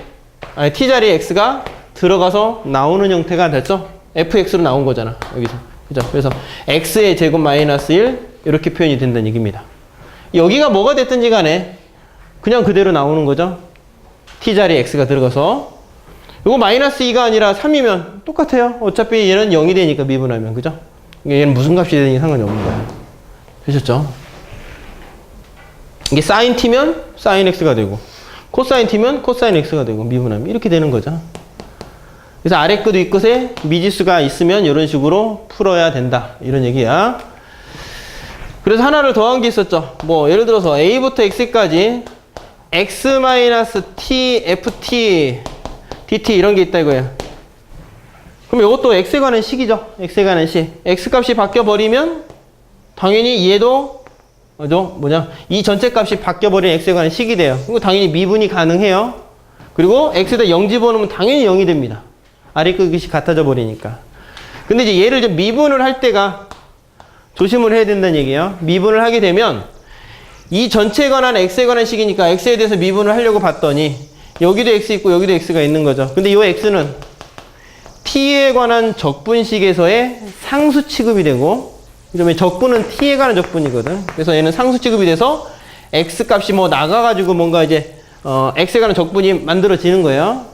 t 자리에 x가 들어가서 나오는 형태가 됐죠. fx로 나온 거잖아 여기서. 그죠? 그래서 x의 제곱 마이너스 1 이렇게 표현이 된다는 얘기입니다. 여기가 뭐가 됐든지 간에 그냥 그대로 나오는 거죠. t 자리에 x가 들어가서. 이거 마이너스 2가 아니라 3이면 똑같아요. 어차피 얘는 0이 되니까 미분하면. 그죠? 얘는 무슨 값이 되든지 상관이 없는 거예요. 되셨죠? 이게 사인 t면 사인 x가 되고, 코사인 t면 코사인 x가 되고, 미분하면 이렇게 되는 거죠. 그래서 아래 끝, 윗 끝에 미지수가 있으면 이런 식으로 풀어야 된다. 이런 얘기야. 그래서 하나를 더한 게 있었죠. 뭐 예를 들어서 a부터 x까지 x-t, ft, dt 이런 게 있다 이거예요. 그럼 이것도 x에 관한 식이죠. x에 관한 식. x값이 바뀌어버리면 당연히 얘도 이 전체 값이 바뀌어버린 x에 관한 식이 돼요. 그리고 당연히 미분이 가능해요. 그리고 x에다 0 집어넣으면 당연히 0이 됩니다. 아래 끝이 같아져 버리니까. 근데 이제 얘를 좀 미분을 할 때가 조심을 해야 된다는 얘기예요. 미분을 하게 되면 이 전체에 관한 x에 관한 식이니까 x에 대해서 미분을 하려고 봤더니 여기도 x 있고 여기도 x가 있는 거죠. 근데 이 x는 t에 관한 적분식에서의 상수 취급이 되고, 그러면 적분은 t에 관한 적분이거든. 그래서 얘는 상수 취급이 돼서 x 값이 뭐 나가가지고 뭔가 이제 x에 관한 적분이 만들어지는 거예요.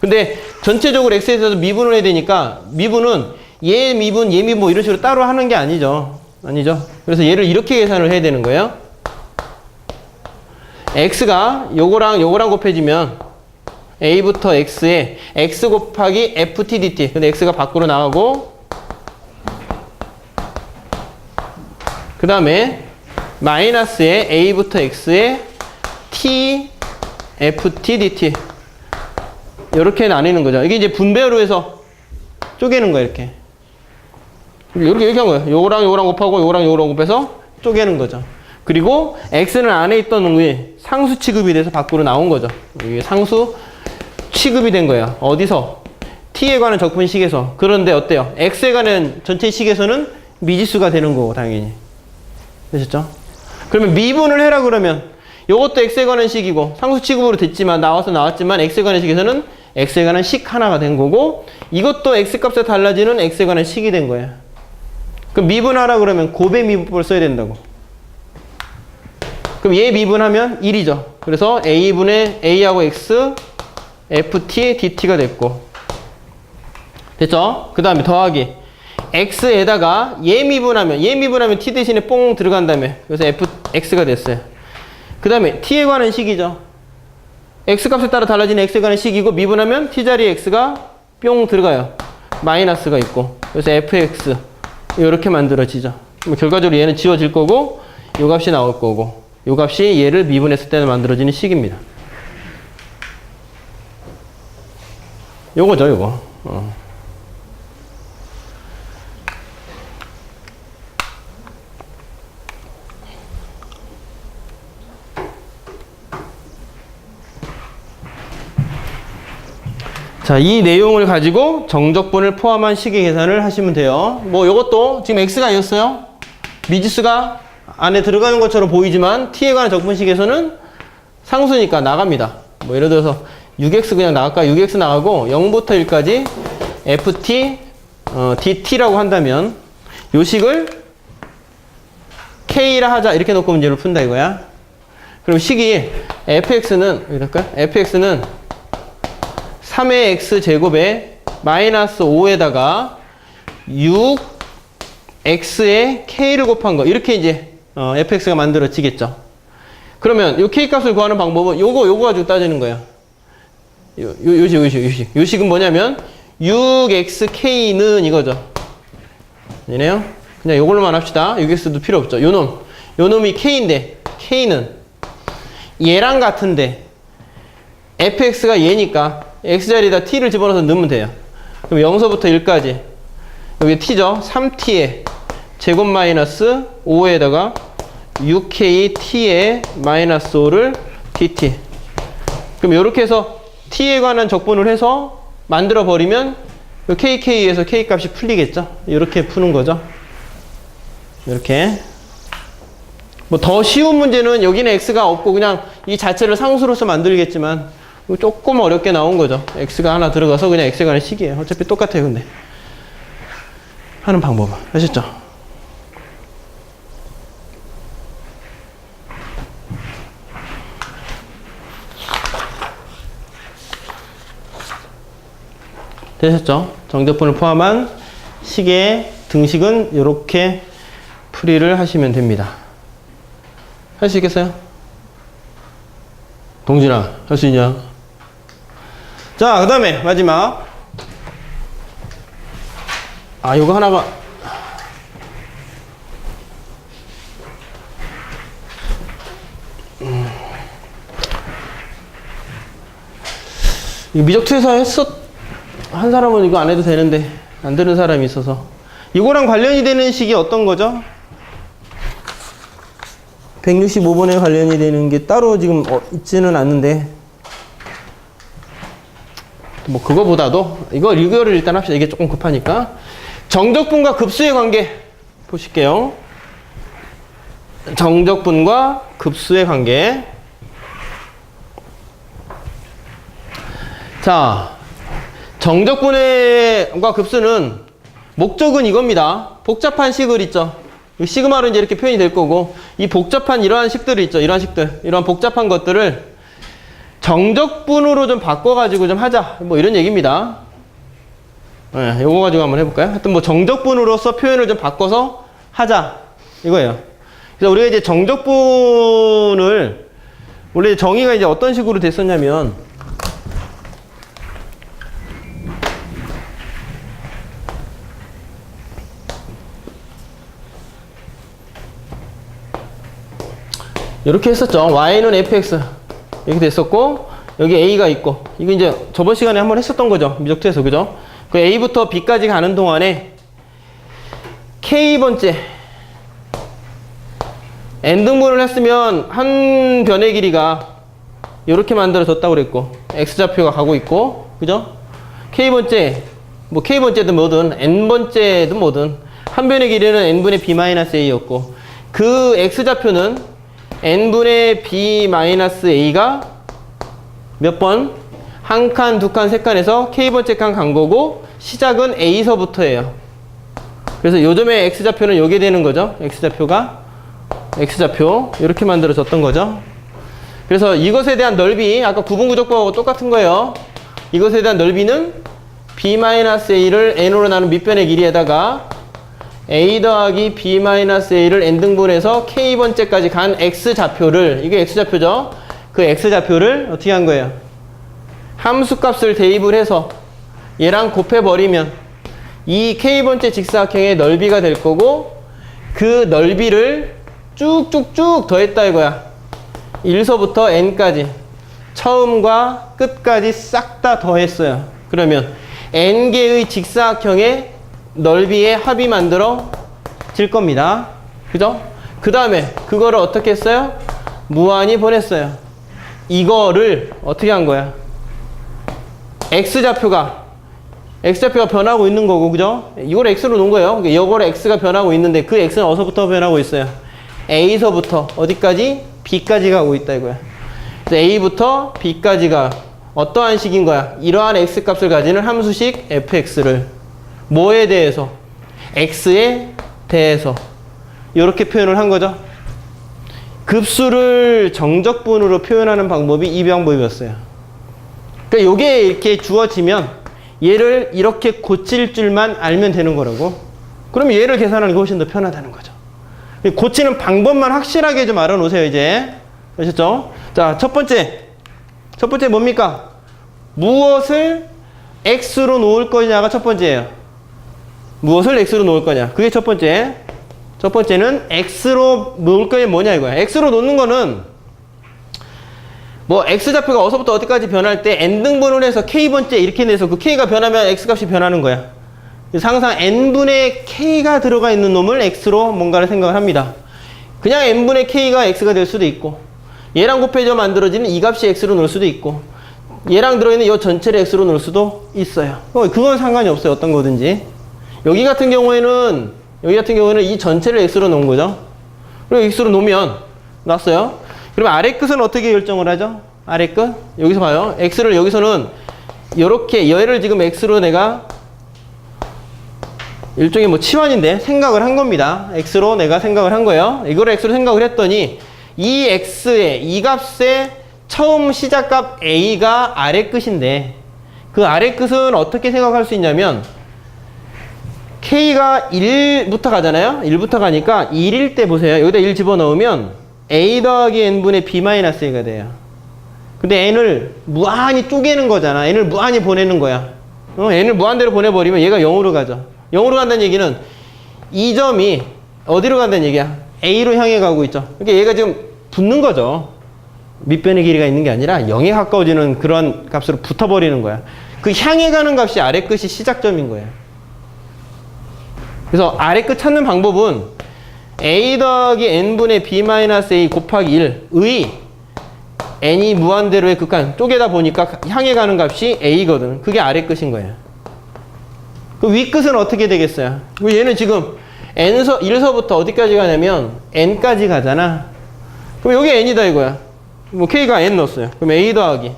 근데 전체적으로 x에 대해서 미분을 해야 되니까 미분은 얘 미분 뭐 이런 식으로 따로 하는 게 아니죠. 아니죠. 그래서 얘를 이렇게 계산을 해야 되는 거예요. x가 요거랑 곱해지면 a부터 x에 x 곱하기 ft dt. 근데 x가 밖으로 나가고 그 다음에 마이너스에 a부터 x에 t ft dt. 이렇게 나뉘는 거죠. 이게 이제 분배로 해서 쪼개는 거예요. 이렇게 한 거예요. 요거랑 곱하고 요거랑 곱해서 쪼개는 거죠. 그리고 x는 안에 있던 놈이 상수 취급이 돼서 밖으로 나온 거죠. 이게 상수 취급이 된 거예요. 어디서? t에 관한 적분식에서. 그런데 어때요? x에 관한 전체 식에서는 미지수가 되는 거고 당연히. 되셨죠? 그러면 미분을 해라 그러면 요것도 x에 관한 식이고 상수 취급으로 됐지만 나왔지만 x에 관한 식에서는 x에 관한 식 하나가 된 거고 이것도 x값에 달라지는 x에 관한 식이 된 거예요. 그럼 미분하라 그러면 곱의 미분법을 써야 된다고. 그럼 얘 미분하면 1이죠. 그래서 a분의 a하고 x ft dt가 됐고 됐죠? 그 다음에 더하기 x에다가 얘 미분하면 t 대신에 뽕 들어간 다음에 그래서 x가 됐어요. 그 다음에 t에 관한 식이죠. x값에 따라 달라지는 x에 관한 식이고 미분하면 t 자리에 x가 뿅 들어가요. 마이너스가 있고 그래서 fx 이렇게 만들어지죠. 결과적으로 얘는 지워질 거고 요 값이 나올 거고 요 값이 얘를 미분했을 때 만들어지는 식입니다. 요거죠 요거. 자, 이 내용을 가지고 정적분을 포함한 식의 계산을 하시면 돼요. 뭐 요것도 지금 x가 아니었어요. 미지수가 안에 들어가는 것처럼 보이지만 t에 관한 적분식에서는 상수니까 나갑니다. 뭐 예를 들어서 6x 그냥 나갈까? 6x 나가고 0부터 1까지 ft dt라고 한다면 요 식을 k라 하자 이렇게 놓고 문제를 푼다 이거야. 그럼 식이 fx는 이럴까요? fx는 3의 x제곱에 마이너스 5에다가 6x에 k를 곱한 거 이렇게 이제 fx가 만들어지겠죠. 그러면 요 k값을 구하는 방법은 요거 가지고 따지는 거예요. 요 식은 뭐냐면 6xk는 이거죠. 이네요. 그냥 요걸로만 합시다. 6x도 필요 없죠. 요 놈이 k인데 k는 얘랑 같은데 fx가 얘니까 x자리에다 t를 집어넣어서 넣으면 돼요. 그럼 0서부터 1까지 여기 t죠. 3t에 제곱 마이너스 5에다가 6kt에 마이너스 5를 dt. 그럼 이렇게 해서 t에 관한 적분을 해서 만들어 버리면 kk에서 k값이 풀리겠죠. 이렇게 푸는 거죠. 이렇게. 뭐 더 쉬운 문제는 여기는 x가 없고 그냥 이 자체를 상수로서 만들겠지만 조금 어렵게 나온 거죠. x가 하나 들어가서 그냥 x에 관한 식이에요. 어차피 똑같아요, 근데. 하는 방법은. 아셨죠? 되셨죠? 정적분을 포함한 식의 등식은 이렇게 풀이를 하시면 됩니다. 할 수 있겠어요? 동진아, 할 수 있냐? 자, 그 다음에 마지막. 요거 하나가. 이거 미적투에서 한 사람은 이거 안 해도 되는데, 안 되는 사람이 있어서. 이거랑 관련이 되는 식이 어떤 거죠? 165번에 관련이 되는 게 따로 지금 있지는 않는데, 뭐 그거보다도 이거를 일단 합시다. 이게 조금 급하니까. 정적분과 급수의 관계 보실게요. 정적분과 급수의 관계. 자, 정적분과 급수는 목적은 이겁니다. 복잡한 식을 있죠. 시그마로 이제 이렇게 표현이 될 거고, 이 복잡한 이러한 식들이 있죠. 이러한 식들, 이러한 복잡한 것들을 정적분으로 좀 바꿔가지고 좀 하자. 뭐 이런 얘기입니다. 네, 요거 가지고 한번 해볼까요? 하여튼 뭐 정적분으로서 표현을 좀 바꿔서 하자. 이거예요. 그래서 우리가 이제 정적분을 원래 정의가 이제 어떤 식으로 됐었냐면 이렇게 했었죠. y는 fx 이렇게 됐었고 여기 a가 있고 이거 이제 저번 시간에 한번 했었던 거죠. 미적투에서 그죠? 그 a부터 b까지 가는 동안에 k번째 n등분을 했으면 한 변의 길이가 이렇게 만들어졌다고 그랬고 x좌표가 가고 있고 그죠? k번째 뭐 k번째든 뭐든 n번째든 뭐든 한 변의 길이는 n분의 b-a였고 그 x좌표는 n분의 b-a가 몇 번? 한 칸, 두 칸, 세 칸에서 k번째 칸 간 거고 시작은 a서부터예요. 그래서 요즘에 x좌표는 요게 되는 거죠. x좌표 이렇게 만들어졌던 거죠. 그래서 이것에 대한 넓이 아까 구분구조법하고 똑같은 거예요. 이것에 대한 넓이는 b-a를 n으로 나눈 밑변의 길이에다가 a 더하기 b-a를 n등분해서 k번째까지 간 x좌표를 이게 x좌표죠. 그 x좌표를 어떻게 한 거예요? 함수값을 대입을 해서 얘랑 곱해버리면 이 k번째 직사각형의 넓이가 될 거고 그 넓이를 쭉쭉쭉 더했다 이거야. 1서부터 n까지 처음과 끝까지 싹 다 더했어요. 그러면 n개의 직사각형의 넓이의 합이 만들어질 겁니다. 그죠? 그 다음에 그거를 어떻게 했어요? 무한히 보냈어요. 이거를 어떻게 한 거야? x좌표가 변하고 있는 거고 그죠? 이걸 x로 놓은 거예요. 이거를 x가 변하고 있는데 그 x는 어디서부터 변하고 있어요? a서부터 어디까지? b까지 가고 있다 이거야. 그래서 a부터 b까지가 어떠한 식인 거야? 이러한 x값을 가지는 함수식 fx를 뭐에 대해서? x에 대해서 이렇게 표현을 한 거죠. 급수를 정적분으로 표현하는 방법이 이 방법이었어요. 그러니까 요게 이렇게 주어지면 얘를 이렇게 고칠 줄만 알면 되는 거라고. 그러면 얘를 계산하는 게 훨씬 더 편하다는 거죠. 고치는 방법만 확실하게 좀 알아놓으세요 이제. 아셨죠? 자, 첫 번째 뭡니까? 무엇을 x로 놓을 거냐가 첫 번째예요. 무엇을 x로 놓을 거냐. 그게 첫 번째. 첫 번째는 x로 놓을 거냐 뭐냐 이거야. x로 놓는 거는 뭐 x좌표가 어디서부터 어디까지 변할 때 n등분을 해서 k번째 이렇게 내서 그 k가 변하면 x값이 변하는 거야. 그래서 항상 n분의 k가 들어가 있는 놈을 x로 뭔가를 생각을 합니다. 그냥 n분의 k가 x가 될 수도 있고 얘랑 곱해져 만들어지는 이 값이 x로 놓을 수도 있고 얘랑 들어있는 이 전체를 x로 놓을 수도 있어요. 그건 상관이 없어요. 어떤 거든지. 여기 같은 경우에는 이 전체를 x로 놓은 거죠. 그리고 x로 놓으면 났어요. 그러면 아래 끝은 어떻게 결정을 하죠? 아래 끝? 여기서 봐요. x를 여기서는 이렇게 얘를 지금 x로 내가 일종의 뭐 치환인데 생각을 한 겁니다. x로 내가 생각을 한 거예요. 이걸 x로 생각을 했더니 이 x의 이 값의 처음 시작값 a가 아래 끝인데 그 아래 끝은 어떻게 생각할 수 있냐면 k가 1부터 가잖아요. 1부터 가니까 1일 때 보세요. 여기다 1 집어넣으면 a 더하기 n분의 b-a가 돼요. 근데 n을 무한히 쪼개는 거잖아. n을 무한히 보내는 거야. n을 무한대로 보내버리면 얘가 0으로 가죠. 0으로 간다는 얘기는 이 점이 어디로 간다는 얘기야? a로 향해 가고 있죠. 그러니까 얘가 지금 붙는 거죠. 밑변의 길이가 있는 게 아니라 0에 가까워지는 그런 값으로 붙어버리는 거야. 그 향해 가는 값이 아래 끝이 시작점인 거예요. 그래서 아래 끝 찾는 방법은 a 더하기 n분의 b-a 곱하기 1의 n이 무한대로의 극한 쪼개다 보니까 향해 가는 값이 a거든. 그게 아래 끝인 거예요. 그 위 끝은 어떻게 되겠어요? 얘는 지금 1서부터 어디까지 가냐면 n까지 가잖아. 그럼 여기 n이다 이거야. 뭐 k가 n 넣었어요. 그럼 a 더하기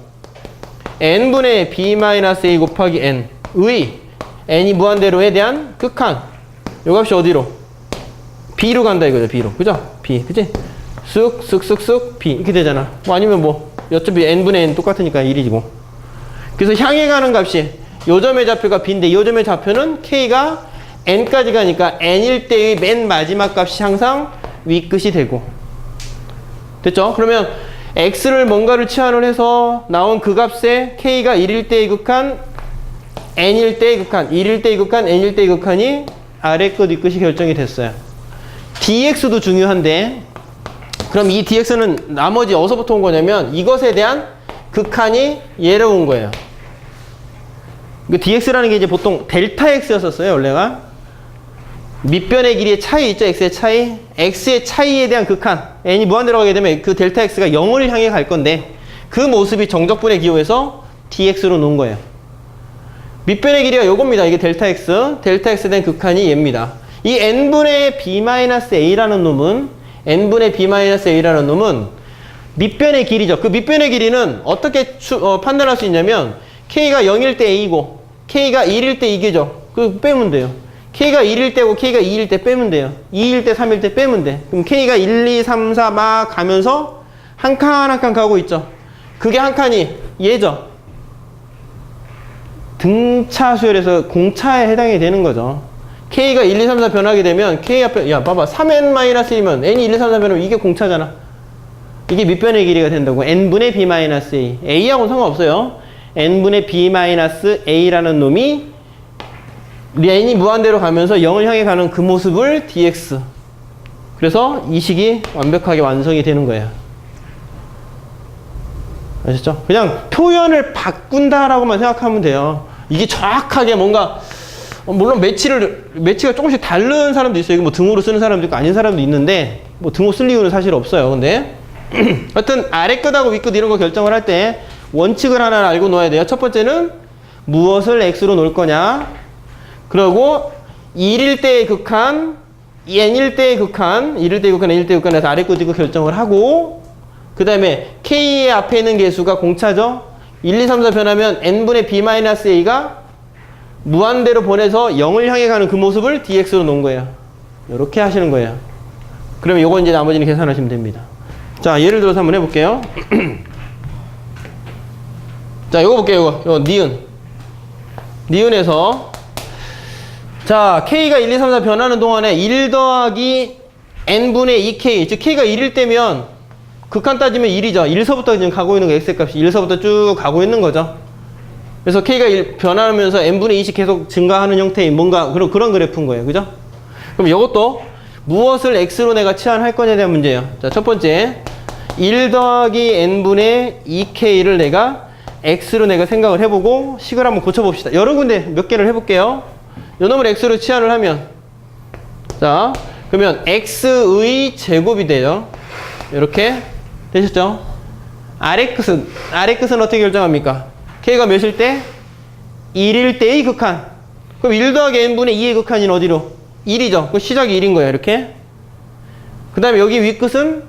n분의 b-a 곱하기 n의 n이 무한대로에 대한 극한 요 값이 어디로? b로 간다 이거죠. b로. 그죠? b. 그치? 쓱쓱쓱쓱 b 이렇게 되잖아. 뭐 아니면 뭐 어차피 n분의 n 똑같으니까 1이지고. 그래서 향해 가는 값이 요 점의 좌표가 b인데 요 점의 좌표는 k가 n까지 가니까 n일 때의 맨 마지막 값이 항상 윗끝이 되고. 됐죠? 그러면 x를 뭔가를 치환을 해서 나온 그 값에 k가 1일 때의 극한, n일 때의 극한, 1일 때의 극한, n일 때의 극한이 아래 끝 윗끝이 결정이 됐어요. dx도 중요한데 그럼 이 dx는 나머지 어디서부터 온 거냐면 이것에 대한 극한이 얘로 온 거예요. 그 dx라는 게 이제 보통 델타 x였었어요. 원래가 밑변의 길이의 차이 있죠. x의 차이. x의 차이에 대한 극한. n이 무한대로 가게 되면 그 델타 x가 0을 향해 갈 건데 그 모습이 정적분에 기호해서 dx로 놓은 거예요. 밑변의 길이가 요겁니다. 이게 델타 x. 델타 x에 대한 극한이 얘입니다. 이 n분의 b-a라는 놈은 n분의 b-a라는 놈은 밑변의 길이죠. 그 밑변의 길이는 어떻게 판단할 수 있냐면 k가 0일 때 a고 k가 1일 때 이게죠. 그거 빼면 돼요. k가 1일 때고 k가 2일 때 빼면 돼요. 2일 때 3일 때 빼면 돼. 그럼 k가 1, 2, 3, 4 막 가면서 한 칸 한 칸 가고 있죠. 그게 한 칸이 얘죠. 등차 수열에서 공차에 해당이 되는 거죠. k가 1, 2, 3, 4 변하게 되면 k 앞에 야 봐봐 3n-1이면 n이 1, 2, 3, 4 변하면 이게 공차잖아. 이게 밑변의 길이가 된다고. n분의 b-a. a하고는 상관없어요. n분의 b-a라는 놈이 n이 무한대로 가면서 0을 향해 가는 그 모습을 dx. 그래서 이 식이 완벽하게 완성이 되는 거예요. 아셨죠? 그냥 표현을 바꾼다라고만 생각하면 돼요. 이게 정확하게 뭔가 물론 매치가 조금씩 다른 사람도 있어요. 이거 뭐 등호로 쓰는 사람도 있고 아닌 사람도 있는데 뭐 등호 쓸 이유는 사실 없어요. 근데 하여튼 아래 끝하고 윗 끝 이런 거 결정을 할 때 원칙을 하나 알고 놓아야 돼요. 첫 번째는 무엇을 x로 놓을 거냐. 그리고 1일 때의 극한, n일 때의 극한, 1일 때의 극한, n일 때의 극한에서 아래 끝 이거 결정을 하고 그 다음에 k의 앞에 있는 개수가 공차죠. 1, 2, 3, 4 변하면 n분의 b-a가 무한대로 보내서 0을 향해 가는 그 모습을 dx로 놓은 거예요. 이렇게 하시는 거예요. 그러면 요거 이제 나머지는 계산하시면 됩니다. 자, 예를 들어서 한번 해볼게요. 자, 요거 볼게요. 요거 니은. 니은에서 자, k가 1, 2, 3, 4 변하는 동안에 1 더하기 n분의 2k, 즉 k가 1일 때면 극한 따지면 1이죠. 1서부터 지금 가고 있는 거 x값이 1서부터 쭉 가고 있는 거죠. 그래서 k가 변하면서 n분의 2씩 계속 증가하는 형태의 뭔가 그런 그래프인 거예요. 그죠? 그럼 이것도 무엇을 x로 내가 치환할 거냐에 대한 문제예요. 자, 첫 번째 1 더하기 n분의 2k를 내가 x로 내가 생각을 해보고 식을 한번 고쳐봅시다. 여러 군데 몇 개를 해볼게요. 요 놈을 x로 치환을 하면 자, 그러면 x의 제곱이 돼요. 이렇게 되셨죠? 아래 끝은 어떻게 결정합니까? k가 몇일 때? 1일 때의 극한. 그럼 1 더하기 n분의 2의 극한이 어디로? 1이죠. 그럼 시작이 1인 거예요. 이렇게. 그 다음에 여기 윗끝은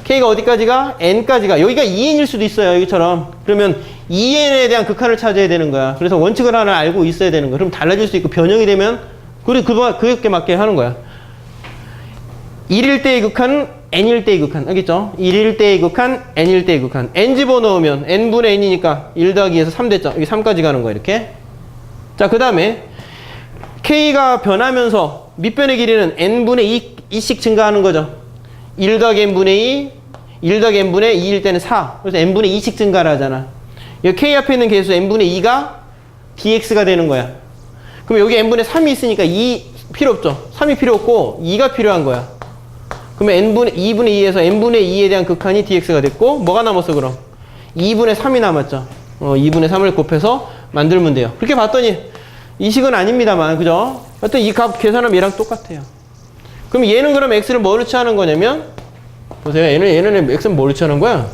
k가 어디까지 가? n까지 가. 여기가 2n일 수도 있어요. 여기처럼. 그러면 2n에 대한 극한을 찾아야 되는 거야. 그래서 원칙을 하나 알고 있어야 되는 거야. 그럼 달라질 수 있고 변형이 되면 그렇게 맞게 하는 거야. 1일 때의 극한은 n일 때의 극한. 알겠죠? 1일 때의 극한, n일 때의 극한. n 집어넣으면 n분의 n이니까 1 더하기 2에서 3 됐죠? 여기 3까지 가는 거야. 이렇게. 자, 그 다음에 k가 변하면서 밑변의 길이는 n분의 2씩 증가하는 거죠. 1 더하기 n분의 2, 1 더하기 n분의 2일 때는 4. 그래서 n분의 2씩 증가를 하잖아. 여기 k 앞에 있는 개수 n분의 2가 dx가 되는 거야. 그럼 여기 n분의 3이 있으니까 2 필요 없죠. 3이 필요 없고 2가 필요한 거야. 그러면 2분의 2에서 n분의 2에 대한 극한이 dx가 됐고 뭐가 남았어 그럼? 2분의 3이 남았죠. 2분의 3을 곱해서 만들면 돼요. 그렇게 봤더니 이 식은 아닙니다만 그죠? 하여튼 이 값 계산하면 얘랑 똑같아요. 그럼 얘는 그럼 x를 뭐로 취하는 거냐면 보세요. 얘는 x는 뭐로 취하는 거야?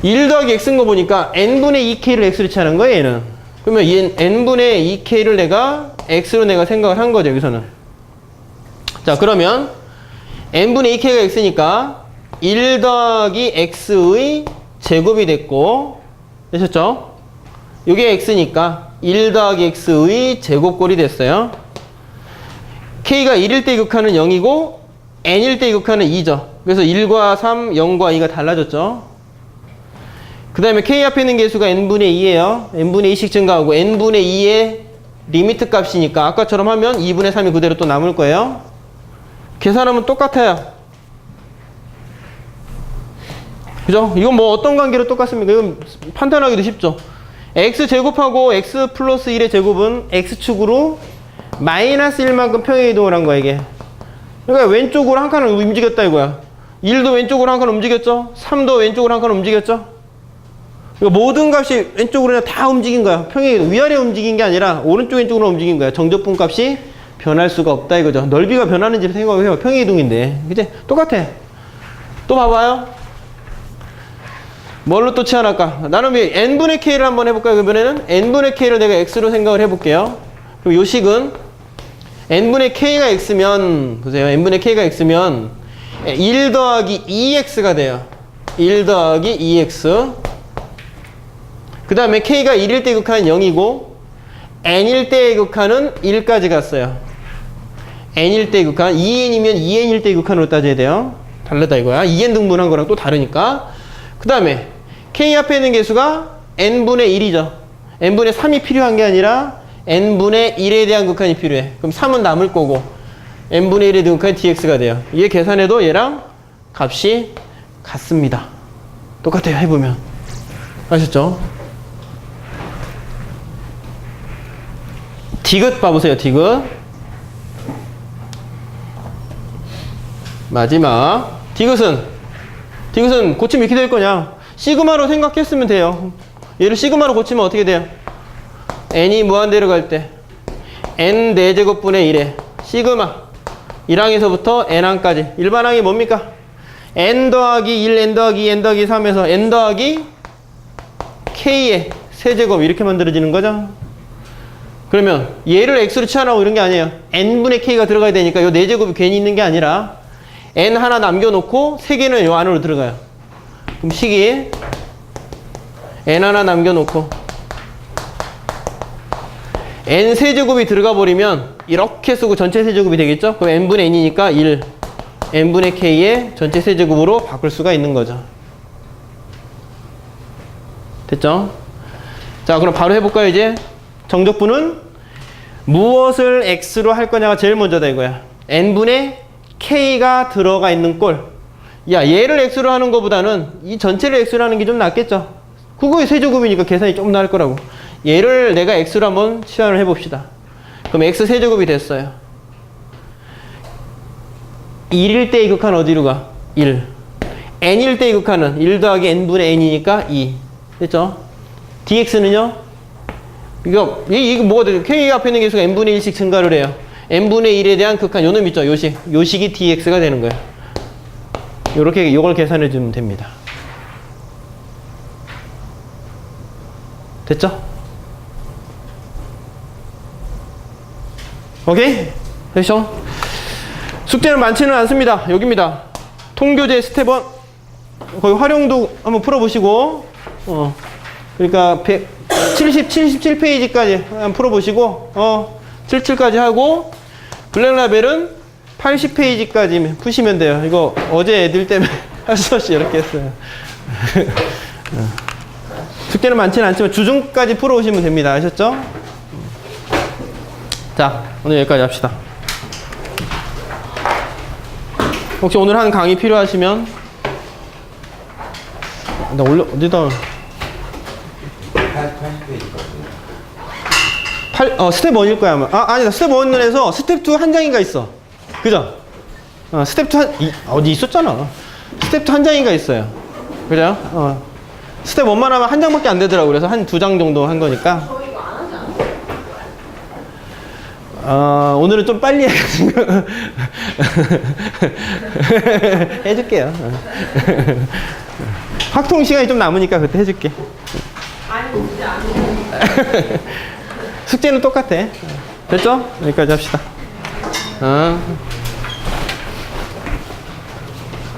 1 더하기 x인 거 보니까 n분의 2k를 x로 취하는 거예요. 얘는. 그러면 얘 n분의 2k를 내가 x로 내가 생각을 한 거죠. 여기서는. 자, 그러면 n분의 2k가 x니까 1 더하기 x의 제곱이 됐고 되셨죠? 이게 x니까 1 더하기 x의 제곱꼴이 됐어요. k가 1일 때 극한은 0이고 n일 때 극한은 2죠. 그래서 1과 3, 0과 2가 달라졌죠. 그 다음에 k 앞에 있는 개수가 n분의 2예요. n분의 2씩 증가하고 n분의 2의 리미트 값이니까 아까처럼 하면 2분의 3이 그대로 또 남을 거예요. 계산하면 똑같아요. 그죠? 이건 뭐 어떤 관계로 똑같습니까? 이건 판단하기도 쉽죠. x제곱하고 x 플러스 1의 제곱은 x축으로 마이너스 1만큼 평행 이동을 한 거야, 이게. 그러니까 왼쪽으로 한 칸을 움직였다 이거야. 1도 왼쪽으로 한 칸 움직였죠? 3도 왼쪽으로 한 칸 움직였죠? 그러니까 모든 값이 왼쪽으로 그냥 다 움직인 거야. 평행 이동. 위아래 움직인 게 아니라 오른쪽 왼쪽으로 움직인 거야. 정적분 값이 변할 수가 없다 이거죠. 넓이가 변하는지 생각해요. 평행 이동인데. 그치? 똑같아. 또 봐봐요. 뭘로 또 치환할까? 나는 n분의 k를 한번 해볼까요? 그러면은 n분의 k를 내가 x로 생각을 해볼게요. 그럼 요 식은 n분의 k가 x면, 보세요. n분의 k가 x면 1 더하기 2x가 돼요. 1 더하기 2x. 그 다음에 k가 1일 때 극한은 0이고 n일 때의 극한은 1까지 갔어요. n일 때의 극한, 2n이면 2n일 때의 극한으로 따져야 돼요. 다르다 이거야. 2n 등분한 거랑 또 다르니까. 그 다음에 k 앞에 있는 개수가 n분의 1이죠. n분의 3이 필요한 게 아니라 n분의 1에 대한 극한이 필요해. 그럼 3은 남을 거고 n분의 1에 대한 극한이 dx가 돼요. 얘 계산해도 얘랑 값이 같습니다. 똑같아요. 해보면. 아셨죠? 디귿 봐보세요. 디귿. 마지막. 디귿은 고치면 이렇게 될 거냐? 시그마로 생각했으면 돼요. 얘를 시그마로 고치면 어떻게 돼요? n이 무한대로 갈 때 n 4제곱분의 1에 시그마 1항에서부터 n항까지 일반항이 뭡니까? n 더하기 1, n 더하기 2, n 더하기 3에서 n 더하기 k의 세제곱 이렇게 만들어지는 거죠. 그러면 얘를 x로 치환하고 이런 게 아니에요. n분의 k가 들어가야 되니까 요 4제곱이 괜히 있는 게 아니라 n 하나 남겨놓고 3개는 요 안으로 들어가요. 그럼 식이 n 하나 남겨놓고 n 세제곱이 들어가 버리면 이렇게 쓰고 전체 세제곱이 되겠죠? 그럼 n분의 n이니까 1 n분의 k의 전체 세제곱으로 바꿀 수가 있는 거죠. 됐죠? 자, 그럼 바로 해볼까요, 이제? 정적분은 무엇을 x로 할 거냐가 제일 먼저다 이거야. n분의 k가 들어가 있는 꼴. 야, 얘를 x로 하는 것보다는 이 전체를 x로 하는 게 좀 낫겠죠? 그거의 세제곱이니까 계산이 좀 나을 거라고. 얘를 내가 x로 한번 치환을 해봅시다. 그럼 x 세제곱이 됐어요. 1일 때의 극한 어디로 가? 1. n일 때의 극한은 1 더하기 n분의 n이니까 2. 됐죠? dx는요? 이거 뭐가 되죠? k 앞에 있는 개수가 n분의 1씩 증가를 해요. n분의 1에 대한 극한 요 놈 있죠? 요식이 dx가 되는 거예요. 요렇게 요걸 계산해 주면 됩니다. 됐죠? 오케이? 됐죠? 숙제는 많지는 않습니다. 여기입니다. 통교재 스텝 1. 거기 활용도 한번 풀어보시고, 그러니까 77페이지까지 한번 풀어보시고, 77까지 하고, 블랙라벨은 80페이지까지 푸시면 돼요. 이거 어제 애들 때문에 할 수 없이 이렇게 했어요. 숙제는 많지는 않지만 주중까지 풀어오시면 됩니다. 아셨죠? 자, 오늘 여기까지 합시다. 혹시 오늘 한 강의 필요하시면 나 어디다 80페이지까지 스텝 1일 거야 아마. 아니다. 스텝 1에서 스텝 2 한 장인가 있어. 그죠? 스텝 2 어디 있었잖아. 스텝 2 한 장인가 있어요. 그죠? 스텝 1만 하면 한 장밖에 안 되더라고. 그래서 한 2장 정도 한 거니까. 저 이거 안 하지 않아요? 오늘은 좀 빨리 해가지고 해줄게요. 확통 시간이 좀 남으니까 그때 해줄게. 아니, 진짜 안 해요. 숙제는 똑같아. 됐죠? 여기까지 합시다.